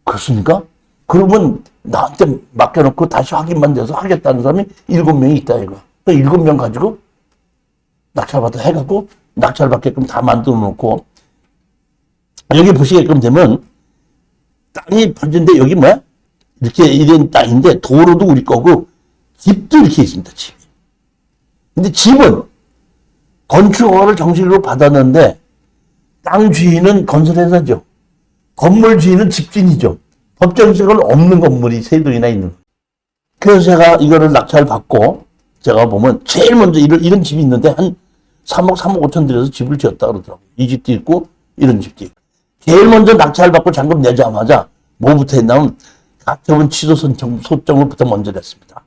그렇습니까? 그러면 나한테 맡겨놓고 다시 확인만 돼서 하겠다는 사람이 7명이 있다 이거. 7명 가지고 낙찰받아 해갖고 낙찰받게끔 다 만들어 놓고 여기 보시게끔 되면 땅이 퍼진데 여기 뭐야? 이렇게 이런 땅인데 도로도 우리 거고 집도 이렇게 있습니다. 집이. 근데 집은 건축허가를 정식으로 받았는데 땅 주인은 건설회사죠. 건물 주인은 집주인이죠. 법정색은 없는 건물이 세 동이나 있는 거예요. 그래서 제가 이거를 낙찰 받고 제가 보면 제일 먼저 이런 집이 있는데 한 3억 5천 들여서 집을 지었다 그러더라고요. 이 집도 있고 이런 집도 있고. 제일 먼저 낙찰 받고 잔금 내자마자 뭐부터 했냐면 가처분 취소 소장부터 먼저 냈습니다.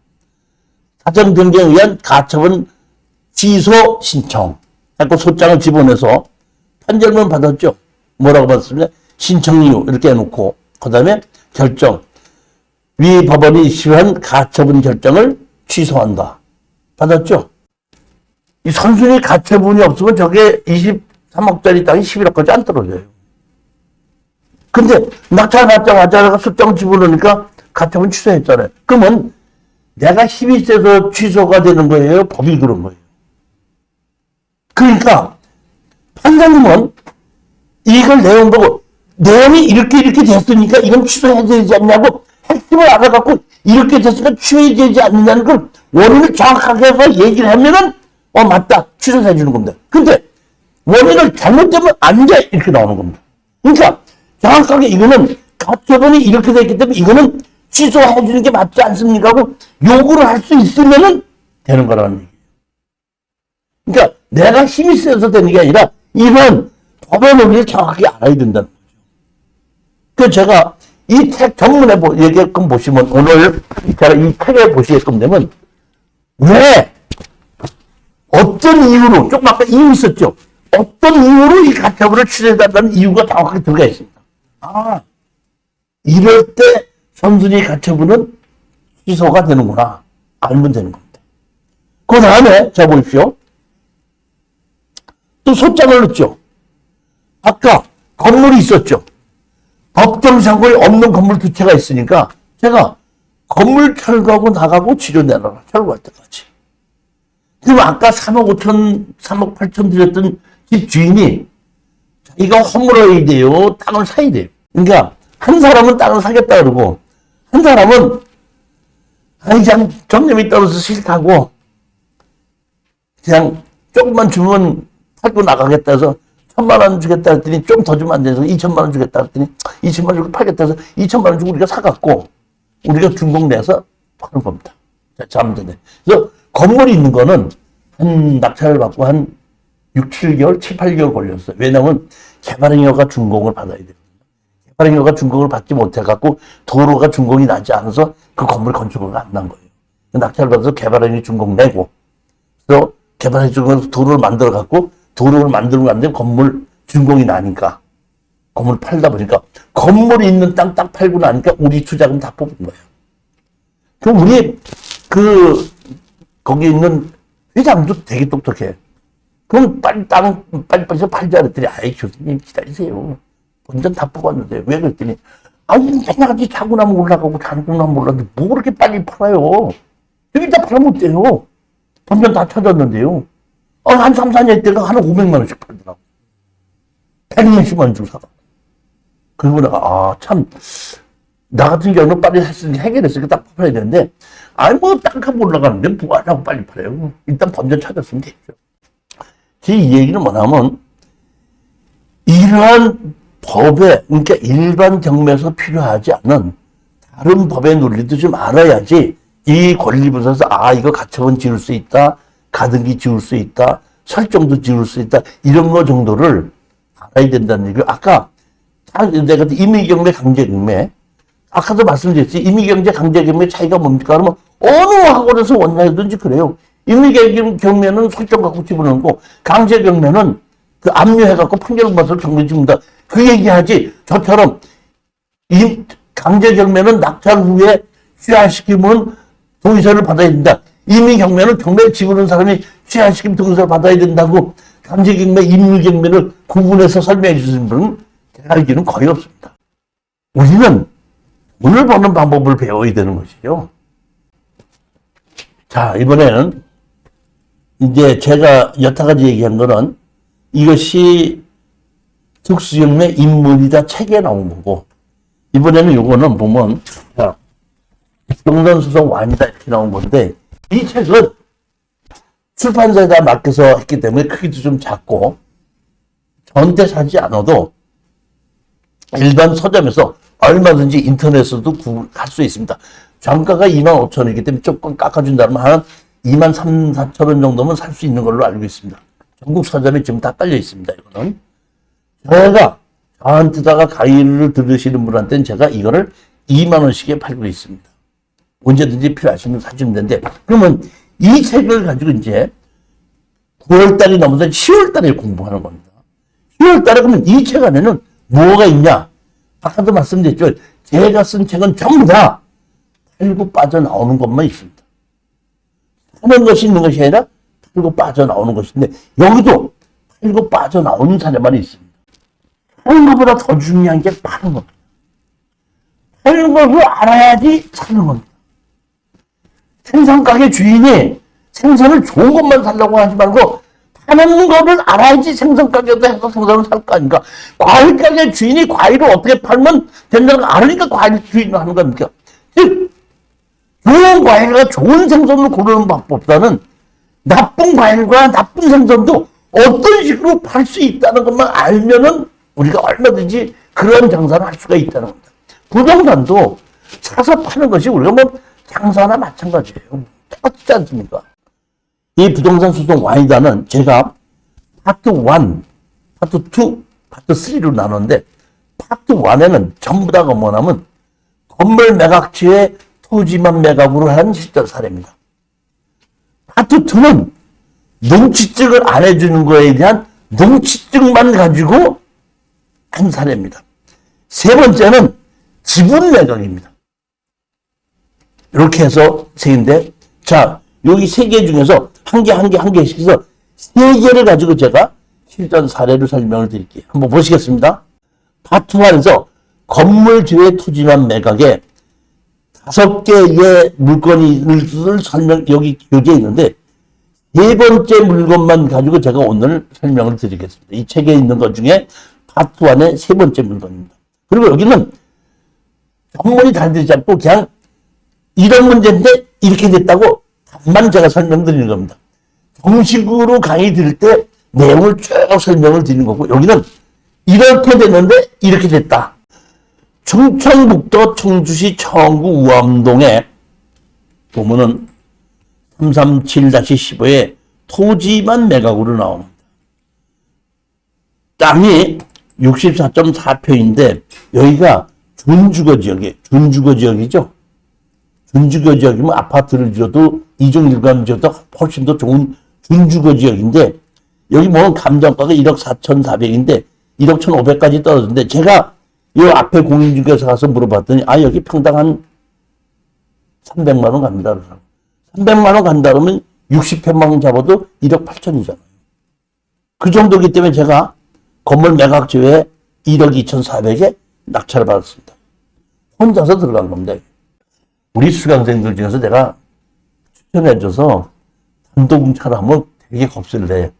사정 변경에 의한 가처분 취소 신청. 해서 소장을 집어내서 판결문 받았죠. 뭐라고 받았습니까? 신청 이유 이렇게 해놓고 그 다음에 결정. 위 법원이 이슈한 가처분 결정을 취소한다. 받았죠? 이 선순위 가처분이 없으면 저게 23억짜리 땅이 11억까지 안 떨어져요. 근데 낙찰 받자마자 내가 소장 집어넣으니까 가처분 취소했잖아요. 그러면 내가 힘이 세서 취소가 되는 거예요? 법이 그런 거예요. 그러니까 판사님은 이걸 내용 보고 내용이 이렇게 됐으니까 이건 취소해야 되지 않냐고 핵심을 알아갖고 이렇게 됐으니까 취소해야 되지 않느냐는 걸 원인을 정확하게 해서 얘기를 하면은 맞다. 취소해 주는 겁니다. 근데 원인을 잘못되면 안 돼. 이렇게 나오는 겁니다. 그러니까 정확하게 이거는 가처분이 이렇게 되어 있기 때문에 이거는 취소해 주는 게 맞지 않습니까? 하고 요구를 할 수 있으면은 되는 거라는 얘기예요. 그러니까 내가 힘이 세서 되는 게 아니라 이런 법의 논리를 정확하게 알아야 된다는 거죠. 그 제가 이 책 전문에 얘기게끔 보시면 오늘 제가 이 책에 보시게끔 되면 왜 어떤 이유로 조금 아까 이유 있었죠. 어떤 이유로 이 가처분을 취소해달라는 이유가 정확하게 들어가 있습니다. 이럴 때 선순위 가처분은 취소가 되는구나. 알면 되는 겁니다. 그 다음에 자 보십시오. 또 소장을 넣었죠. 아까 건물이 있었죠. 법정상고에 없는 건물 두 채가 있으니까 제가 건물 철거하고 나가고 치료 내놔라. 철거할 때까지. 그럼 아까 3억 5천, 3억 8천 드렸던 집 주인이 자기가 허물어야 돼요. 땅을 사야 돼요. 그러니까 한 사람은 땅을 사겠다 그러고 한 사람은 그냥 점점이 떨어져서 싫다고 그냥 조금만 주면 팔고 나가겠다 해서 1,000만 원 주겠다 했더니 좀 더 주면 안 돼서 2,000만 원 주겠다 했더니 2,000만 원 주고 팔겠다 해서 2,000만 원 주고 우리가 사갖고 우리가 준공 내서 파는 겁니다. 자, 잠전에. 그래서 건물이 있는 거는 한 낙찰을 받고 한 6, 7개월, 7, 8개월 걸렸어요. 왜냐하면 개발행위가 준공을 받아야 돼요. 개발행위가 준공을 받지 못해갖고 도로가 준공이 나지 않아서 그 건물 건축허가가 안 난 거예요. 낙찰을 받아서 개발행위 준공 내고 그래서 개발행위 준공에서 도로를 만들어갖고 도로를 만들고 갔는데 건물 준공이 나니까 건물 팔다 보니까 건물이 있는 땅 딱 팔고 나니까 우리 투자금 다 뽑은 거예요. 그럼 우리 거기 있는 회장도 되게 똑똑해. 그럼 빨리 땅 빨리 팔자 그랬더니 아이 교수님 기다리세요. 본전 다 뽑았는데 왜 그랬더니 맨날 자고 나면 올라가고 자고 나면 올라가는데 뭐 그렇게 빨리 팔아요. 여기 다 팔면 어때요. 본전 다 찾았는데요. 한 3, 4년 때가 한 500만 원씩 팔더라고. 160만 원 주고 사가. 그리고 내가 나 같은 경우는 빨리 했으니까 해결했으니까 딱 팔아야 되는데 땅값 올라가는데 뭐 하냐고 빨리 팔아요. 일단 본전 찾았으면 됐죠. 제 이 얘기는 뭐냐면 이러한 법에 그러니까 일반 경매에서 필요하지 않은 다른 법의 논리도 좀 알아야지 이 권리부서에서 이거 가처분 지을 수 있다. 가등기 지울 수 있다. 설정도 지울 수 있다. 이런 거 정도를 알아야 된다는 얘기고 아까 내가 임의경매 강제경매 아까도 말씀드렸지 임의경제 강제경매 차이가 뭡니까? 그러면 어느 학원에서 원하든지 그래요. 임의경매는 설정 갖고 집어넣고 강제경매는 그 압류해갖고 판결을 받아서 경매 집는다. 그 얘기하지. 저처럼 강제경매는 낙찰 후에 취하시키면 동의서를 받아야 된다. 임의경매는 경매 지우는 사람이 취하시키면 동의서를 받아야 된다고 강제경매, 임의경매를 구분해서 설명해 주시는 분은 제가 알기로는 거의 없습니다. 우리는 돈을 버는 방법을 배워야 되는 것이죠. 자, 이번에는 이제 제가 여타까지 얘기한 거는 이것이 특수경매 인물이다 책에 나온 거고 이번에는 요거는 보면 경선소송 완이다 이렇게 나온 건데 이 책은 출판사에다 맡겨서 했기 때문에 크기도 좀 작고 전대 사지 않아도 일반 서점에서 얼마든지 인터넷에서도 구할 수 있습니다. 정가가 25,000원이기 때문에 조금 깎아준다면 한 23,000, 4,000원 정도면 살 수 있는 걸로 알고 있습니다. 전국 서점에 지금 다 깔려 있습니다. 이거는 제가 저한테다가 강의를 들으시는 분한테는 제가 이거를 2만 원씩에 팔고 있습니다. 언제든지 필요하시면 사주면 되는데 그러면 이 책을 가지고 이제 9월달이 넘어서 10월달에 공부하는 겁니다. 10월달에 그러면 이 책 안에는 뭐가 있냐? 아까도 말씀드렸죠. 제가 쓴 책은 전부 다 팔고 빠져나오는 것만 있습니다. 하는 것이 있는 것이 아니라 팔고 빠져나오는 것인데 여기도 팔고 빠져나오는 사례만 있습니다. 파는 것보다 더 중요한 게 파는 겁니다. 파는 것을 알아야지 사는 겁니다. 생선가게 주인이 생선을 좋은 것만 살려고 하지 말고 파는 거를 알아야지 생선가게도 해서 생선을 살 거 아닙니까? 과일가게 주인이 과일을 어떻게 팔면 된다는 거 알으니까 과일 주인을 하는 겁니까? 즉, 좋은 과일과 좋은 생선을 고르는 방법보다는 나쁜 과일과 나쁜 생선도 어떤 식으로 팔 수 있다는 것만 알면은 우리가 얼마든지 그런 장사를 할 수가 있다는 겁니다. 부동산도 사서 파는 것이 우리가 뭐 장사나 마찬가지예요. 똑같지 않습니까? 이 부동산 소송 와이다는 제가 파트 1, 파트 2, 파트 3로 나눴는데 파트 1에는 전부 다가 뭐냐면 건물 매각지에 토지만 매각으로 한 실전 사례입니다. 파트 2는 농취증을 안 해주는 거에 대한 농취증만 가지고 한 사례입니다. 세 번째는 지분 매각입니다. 이렇게 해서 세 개인데, 자, 여기 세 개 중에서 한 개씩 해서 세 개를 가지고 제가 실전 사례를 설명을 드릴게요. 한번 보시겠습니다. 파트 1에서 건물 지외 토지만 매각에 5개의 물건을 설명, 여기 교재에 있는데, 네 번째 물건만 가지고 제가 오늘 설명을 드리겠습니다. 이 책에 있는 것 중에 파트 1의 세 번째 물건입니다. 그리고 여기는 전문이 잘 되지 않고 그냥 이런 문제인데 이렇게 됐다고 답만 제가 설명드리는 겁니다. 정식으로 강의 드릴 때 내용을 쭉 설명을 드리는 거고, 여기는 이렇게 됐는데 이렇게 됐다. 충청북도 청주시 청구 우암동에 보면은 337-15에 토지만 매각으로 나옵니다. 땅이 64.4평인데 여기가 준주거 지역이죠. 준주거 지역이면 아파트를 지어도 이종일관 지어도 훨씬 더 좋은 준주거 지역인데, 여기 뭐 감정가가 1억 4,400인데 1억 1,500까지 떨어졌는데, 제가 이 앞에 공인중개사 가서 물어봤더니 여기 평당 한 300만 원 갑니다. 300만 원 간다 그러면 60평만 잡아도 1억 8천이잖아요. 그 정도이기 때문에 제가 건물 매각 제외 1억 2,400에 낙찰을 받았습니다. 혼자서 들어간 겁니다. 우리 수강생들 중에서 내가 추천해줘서 단독응찰을 하면 되게 겁을 내.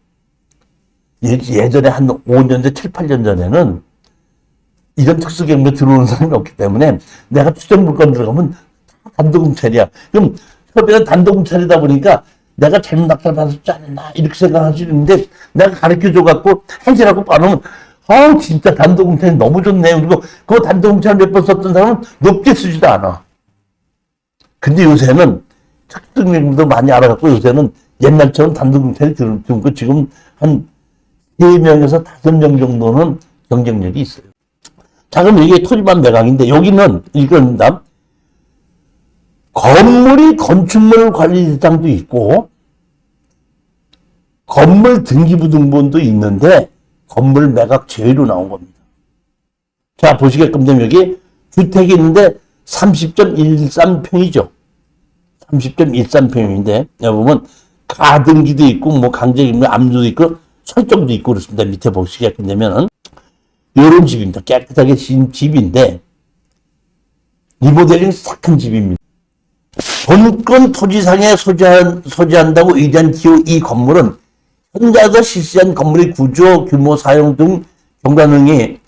예전에 한 5년 전, 7, 8년 전에는 이런 특수경매 들어오는 사람이 없기 때문에 내가 추천 물건 들어가면 다 단독응찰이야. 그럼 협의가 단독응찰이다 보니까 내가 잘못 낙찰 받았지 않았나 이렇게 생각하시는데, 내가 가르쳐줘갖고 해지라고 봐놓으면 진짜 단독응찰이 너무 좋네. 그리고 그 단독응찰 몇 번 썼던 사람은 높게 쓰지도 않아. 근데 요새는 특수경매도 많이 알아갖고 요새는 옛날처럼 단독응찰이 들은 거 지금 한 3명에서 5명 정도는 경쟁력이 있어요. 자, 그럼 이게 토지만 매각인데, 여기는 이겁니다. 건물이 건축물 관리대장도 있고 건물 등기부등본도 있는데 건물 매각 제외로 나온 겁니다. 자, 보시게끔 되면 여기 주택이 있는데 30.13평이죠. 30.13평인데 여기 보면 가등기도 있고 뭐 강제임대 압류도 있고 설정도 있고 그렇습니다. 밑에 보시게끔 되면은 이런 집입니다. 깨끗하게 진 집인데 리모델링 싹 한 집입니다. 본권 토지상에 소재한다고 의지한 기호 이 건물은 현재서 실시한 건물의 구조, 규모, 사용 등 경관능이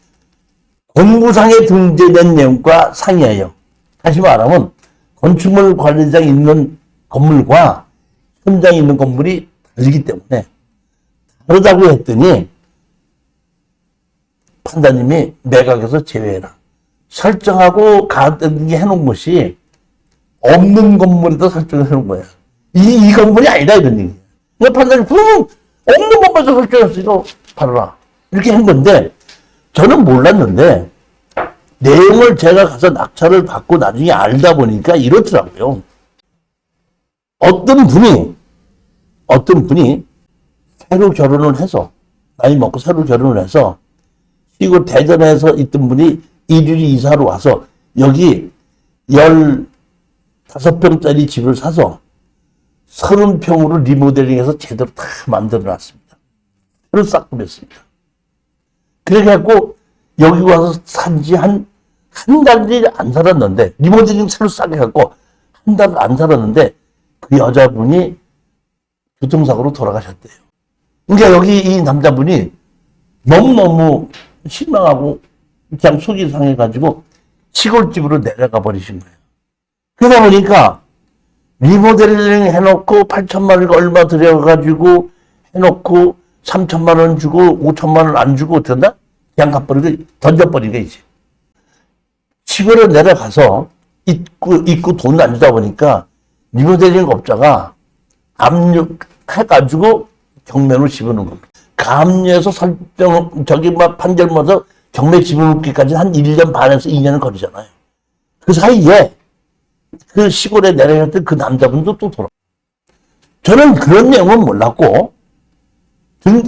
공무상에 등재된 내용과 상이하여, 다시 말하면 건축물 관리장 있는 건물과 현장에 있는 건물이 다르기 때문에 다르다고 했더니 판사님이 매각에서 제외해라. 설정하고 가등기 해놓은 것이 없는 건물에다 설정을 해놓은 거야. 이 건물이 아니다 이런 얘기야. 그러니까 판사님 그러면 없는 것마저 설정했으니까 팔아라. 이렇게 한 건데 저는 몰랐는데 내용을 제가 가서 낙찰을 받고 나중에 알다 보니까 이렇더라고요. 어떤 분이 새로 결혼을 해서 나이 먹고 새로 결혼을 해서 시골 대전에서 있던 분이 이리리 이사로 와서 여기 15평짜리 집을 사서 30평으로 리모델링해서 제대로 다 만들어 놨습니다. 새로 싹 꾸몄습니다. 그래갖고 여기 와서 산지 한 달이 안 살았는데, 리모델링 새로 싹 해갖고 한 달 안 살았는데 그 여자분이 교통사고로 돌아가셨대요. 그러니까 여기 이 남자분이 너무너무 실망하고 그냥 속이 상해가지고 시골집으로 내려가 버리신 거예요. 그러다 보니까 리모델링 해놓고 8천만 원 얼마 들여가지고 해놓고 3천만 원 주고 5천만 원 안 주고 어떻게 한다? 그냥 갚버리고 던져버리는 게 이제. 시골에 내려가서 입고 돈 안 주다 보니까 리모델링 업자가 압력해가지고 경매로 집어넣은 겁니다. 감리에서 판결 모아서 경매 집어넣기까지 한 1년 반에서 2년은 걸리잖아요. 그 사이에 그 시골에 내려갔던 그 남자분도 또 돌아. 저는 그런 내용은 몰랐고,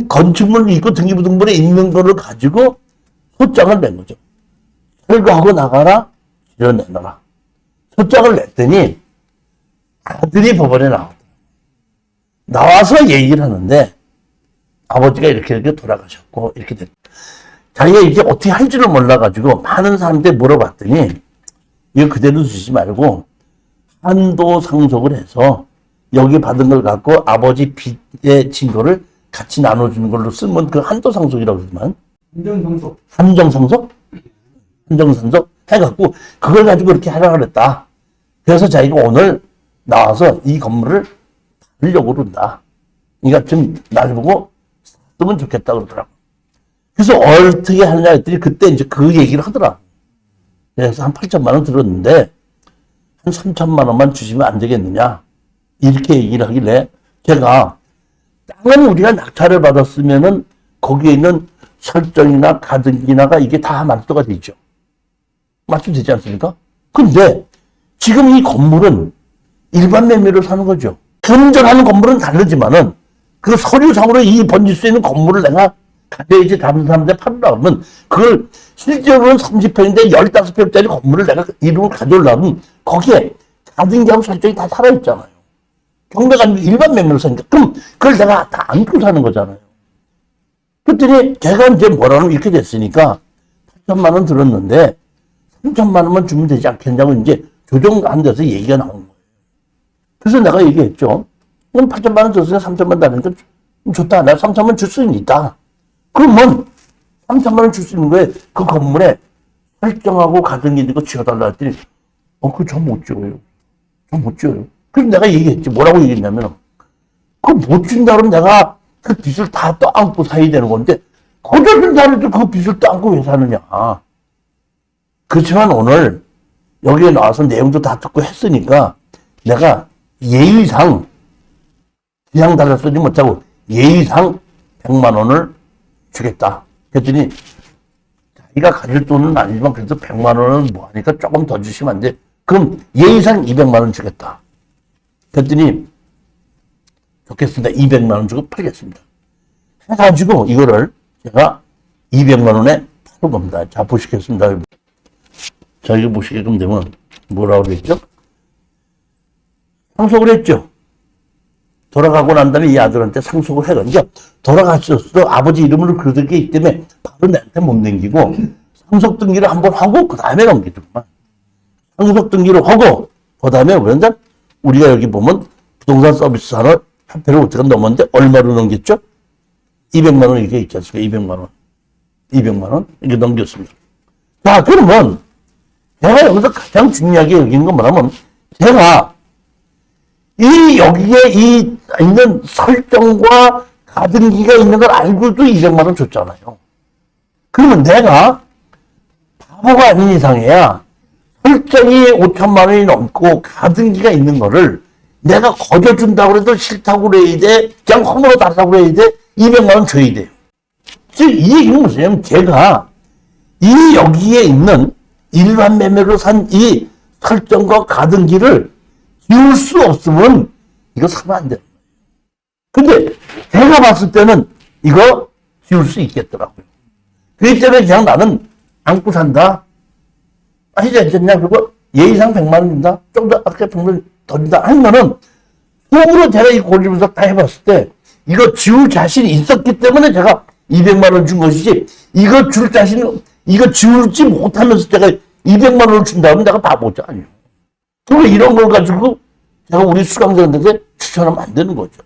건축물 있고 등기부등본에 있는 거를 가지고 소장을 낸 거죠. 철거하고 나가라, 지어내놔라. 소장을 냈더니 아들이 법원에 나왔다. 나와서 얘기를 하는데, 아버지가 이렇게 돌아가셨고, 이렇게 됐다. 자기가 이제 어떻게 할 줄을 몰라가지고 많은 사람들이 물어봤더니, 이거 그대로 주지 말고, 한도 상속을 해서 여기 받은 걸 갖고 아버지 빚의 증거를 같이 나눠주는 걸로 쓰면 그 한도 상속이라고 그러지만. 한정상속. 한정상속? 한정상속? 해갖고 그걸 가지고 이렇게 하라고 그랬다. 그래서 자기가 오늘 나와서 이 건물을 팔려고 그런다. 그러니까 좀 날 보고 쓰면 좋겠다 그러더라고. 그래서 어떻게 하느냐 했더니 그때 이제 그 얘기를 하더라. 그래서 한 8천만 원 들었는데 한 3천만 원만 주시면 안 되겠느냐. 이렇게 얘기를 하길래 제가 땅은 우리가 낙찰을 받았으면은 거기에 있는 설정이나 가등기나가 이게 다 만수가 되죠. 맞춤되지 않습니까? 근데 지금 이 건물은 일반 매매로 사는 거죠. 금전하는 건물은 다르지만은 그 서류상으로 이 번질 수 있는 건물을 내가 가져야지 다른 사람한테 팔으려고 하면 그걸 실제로는 30평인데 15평짜리 건물을 내가 이름을 가져오려면 거기에 가등기하고 설정이 다 살아있잖아요. 경매가 일반 매매로 사니까. 그럼 그걸 내가 다 안고 사는 거잖아요. 그랬더니 걔가 이제 뭐라고 이렇게 됐으니까 8천만 원 들었는데 3천만 원만 주면 되지 않겠냐고 이제 조정한 데서 얘기가 나온 거예요. 그래서 내가 얘기했죠. 그럼 8천만 원 줬으니까 3천만 원 다니까 좋다. 내가 3천만 원 줄 수는 있다. 그러면 3천만 원 줄 수 있는 거에 그 건물에 설정하고 가등기 있는 거 지어달라 했더니 그거 저 못 지어요. 저 못 지어요. 그래서 내가 얘기했지. 뭐라고 얘기했냐면 그거 못 준다 그러면 내가 그 빚을 다 떠안고 사야 되는 건데 거저준다 해도 그 빚을 떠안고 왜 사느냐. 그렇지만 오늘 여기에 나와서 내용도 다 듣고 했으니까 내가 예의상 그냥 달라 쓰지 못하고 예의상 100만 원을 주겠다. 그랬더니 자기가 가질 돈은 아니지만 그래도 100만 원은 뭐하니까 조금 더 주시면 안 돼. 그럼 예의상 200만 원 주겠다. 그랬더니 좋겠습니다. 200만 원 주고 팔겠습니다. 해가지고 이거를 제가 200만 원에 파는 겁니다. 자, 보시겠습니다. 자, 이거 보시게끔 되면 뭐라고 그랬죠? 상속을 했죠. 돌아가고 난 다음에 이 아들한테 상속을 해가지고 돌아갔었어. 아버지 이름으로 그렇게 있기 때문에 바로 나한테 못 남기고 상속 등기를 한번 하고 그 다음에 넘기더만. 상속 등기를 하고 그 다음에 우리가 여기 보면 부동산 서비스 산업 협회를 어떻게 넘었는데 얼마로 넘겼죠? 200만 원 이게 있지 않습니까? 200만 원. 200만 원 이게 넘겼습니다. 자, 그러면 제가 여기서 가장 중요하게 여긴 건 뭐냐면 제가 여기에 있는 설정과 가등기가 있는 걸 알고도 200만 원 줬잖아요. 그러면 내가 바보가 아닌 이상해야 설정이 5천만 원이 넘고 가등기가 있는 거를 내가 거저준다고 해도 싫다고 그래야 돼. 그냥 허물어 달라고 그래야 돼. 200만 원 줘야 돼요. 즉, 이 얘기는 무엇이냐면 제가 여기에 있는 일반 매매로 산 이 설정과 가등기를 지울 수 없으면 이거 사면 안 돼요. 근데 제가 봤을 때는 이거 지울 수 있겠더라고요. 그렇기 때문에 그냥 나는 안고 산다. 아시지 않겠냐? 그리고 예의상 100만 원 준다. 좀 더 아까 100만 원 더 준다. 하면은 속으로 제가 이 고리 분석 다 해봤을 때 이거 지울 자신이 있었기 때문에 제가 200만 원 준 것이지 이거 줄 자신 이거 지울지 못하면서 제가 200만 원을 준다면 내가 바보지 아니에요. 그리고 이런 걸 가지고 제가 우리 수강자들한테 추천하면 안 되는 거죠.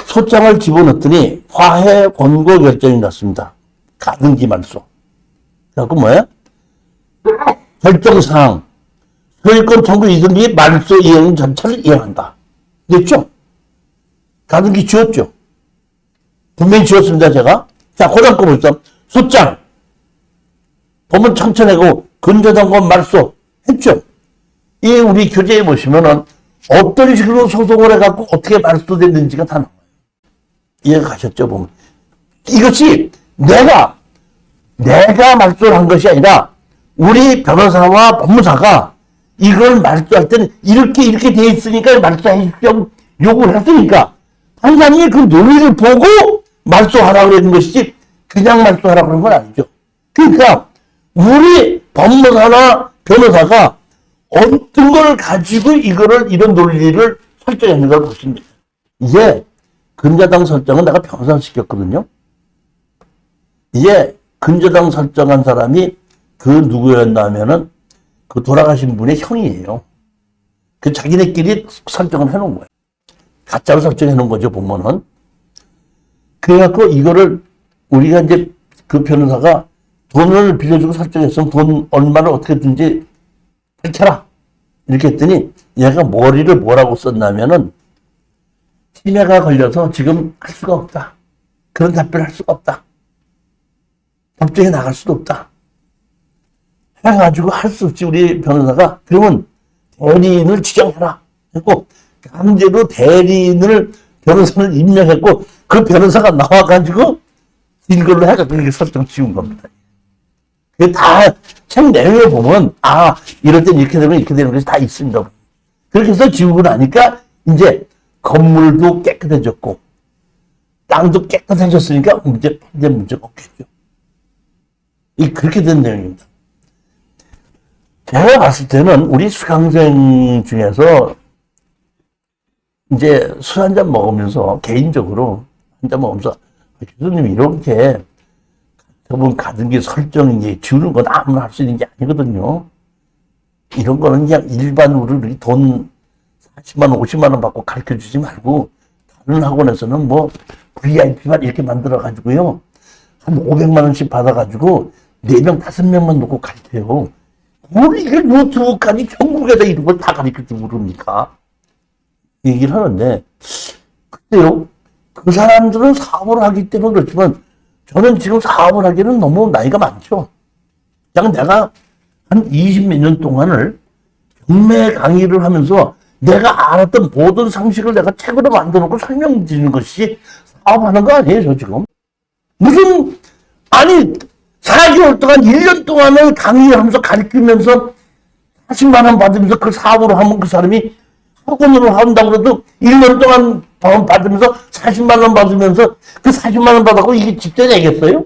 소장을 집어넣었더니 화해 권고 결정이 났습니다. 가등기 말소. 그래갖고 뭐예요? 결정사항 소유권 청구이전이 말소 이행 절차를 이행한다. 됐죠? 가등기 지웠죠? 분명히 지웠습니다, 제가. 자, 고장 거 보시죠. 소장. 법원 청천하고 근저당권 말소 했죠? 이 우리 교재에 보시면은 어떤 식으로 소송을 해갖고 어떻게 말소됐는지가 다 나와요. 이해가 가셨죠, 보면. 이것이 내가 말소를 한 것이 아니라 우리 변호사와 법무사가 이걸 말소할 때는 이렇게 돼 있으니까 말소해 주십시오 요구를 했으니까 판사님이 그 논리를 보고 말소하라고 그러는 것이지 그냥 말소하라고 그런 건 아니죠. 그러니까 우리 법무사나 변호사가 어떤 걸 가지고 이런 논리를 설정했는 걸 보시면 돼요. 이게 근저당 설정은 내가 변호사를 시켰거든요. 이게 근저당 설정한 사람이 그 누구였냐면은 그 돌아가신 분의 형이에요. 그 자기네끼리 설정을 해놓은 거예요. 가짜로 설정해 놓은 거죠, 보면은. 그래갖고 이거를 우리가 이제 그 변호사가 돈을 빌려주고 설정했으면 돈 얼마를 어떻게든지 밝혀라. 이렇게 했더니 얘가 머리를 뭐라고 썼냐면은 치매가 걸려서 지금 할 수가 없다. 그런 답변을 할 수가 없다. 법정에 나갈 수도 없다. 해가지고 할 수 없지. 우리 변호사가 그러면 대리인을 지정해라 했고 강제로 대리인을 변호사를 임명했고 그 변호사가 나와가지고 이걸로 해가지고 이렇게 설정 지운 겁니다. 그게 다 책 내용에 보면 이럴 땐 이렇게 되면 이렇게 되는 것이 다 있습니다. 그렇게 해서 지우고 나니까 이제 건물도 깨끗해졌고 땅도 깨끗해졌으니까 문제가 없겠죠. 그렇게 된 내용입니다. 제가 봤을 때는 우리 수강생 중에서 이제 술 한 잔 먹으면서 개인적으로 한 잔 먹으면서 교수님 이렇게 저분 가등기 설정이 지우는 건 아무나 할 수 있는 게 아니거든요. 이런 거는 그냥 일반으로 돈 40만 원, 50만 원 받고 가르쳐 주지 말고 다른 학원에서는 뭐 VIP만 이렇게 만들어 가지고요. 한 500만 원씩 받아 가지고 4명, 5명만 놓고 가르쳐요. 뭘 이게 노트북까지 전국에다 이런 걸 다 가르쳐주고 모릅니까? 얘기를 하는데, 글쎄요, 그 사람들은 사업을 하기 때문에 그렇지만, 저는 지금 사업을 하기는 너무 나이가 많죠. 그냥 내가 한 20몇 년 동안을 경매 강의를 하면서 내가 알았던 모든 상식을 내가 책으로 만들어 놓고 설명드리는 것이 사업하는 거 아니에요, 저 지금? 무슨, 4개월 동안, 1년 동안을 강의를 하면서 가르치면서 40만 원 받으면서 그 사업으로 하면 그 사람이 학원으로 한다고 해도 1년 동안 받으면서 40만 원 받으면서 그 40만 원 받아고 이게 직접 내겠어요?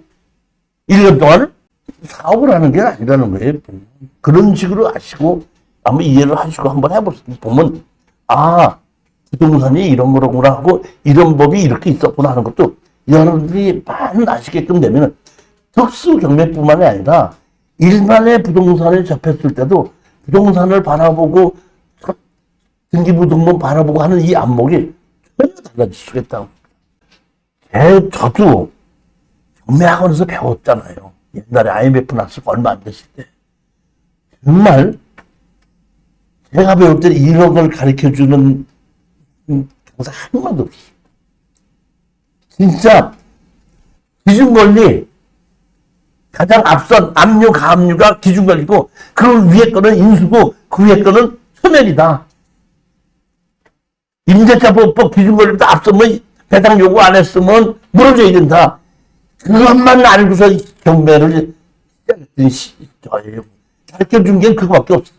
1년 동안을? 사업을 하는 게 아니라는 거예요. 그런 식으로 아시고 한번 이해를 하시고 한번 해보세요. 보면 부동산이 이런 거로구나 하고 이런 법이 이렇게 있었구나 하는 것도 여러분들이 많이 아시게끔 되면 특수 경매뿐만이 아니라 일반의 부동산을 접했을 때도 부동산을 바라보고 등기부등본 바라보고 하는 이 안목이 전혀 달라질 수 있겠다고. 저도 경매학원에서 배웠잖아요. 옛날에 IMF 났을 거 얼마 안 됐을 때. 정말 제가 배울 때 이런 걸 가르쳐주는 강사 한 번도 없었어요. 진짜 기준권리 가장 앞선 압류, 가압류가 기준권리고 그 위에 거는 인수고 그 위에 거는 소멸이다. 임대차보호법 기준권리보다 앞서면 배당 요구 안 했으면 물어줘야 된다. 그것만 알고서 경매를 가르쳐준 게 그거밖에 없어요.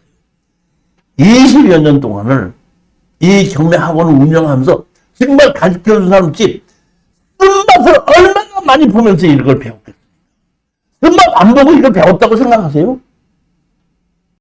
20여 년 동안을 이 경매 학원을 운영하면서 정말 가르쳐준 사람 집 쓴맛을 얼마나 많이 보면서 이걸 배웠겠어요. 쓴맛 안 보고 이걸 배웠다고 생각하세요?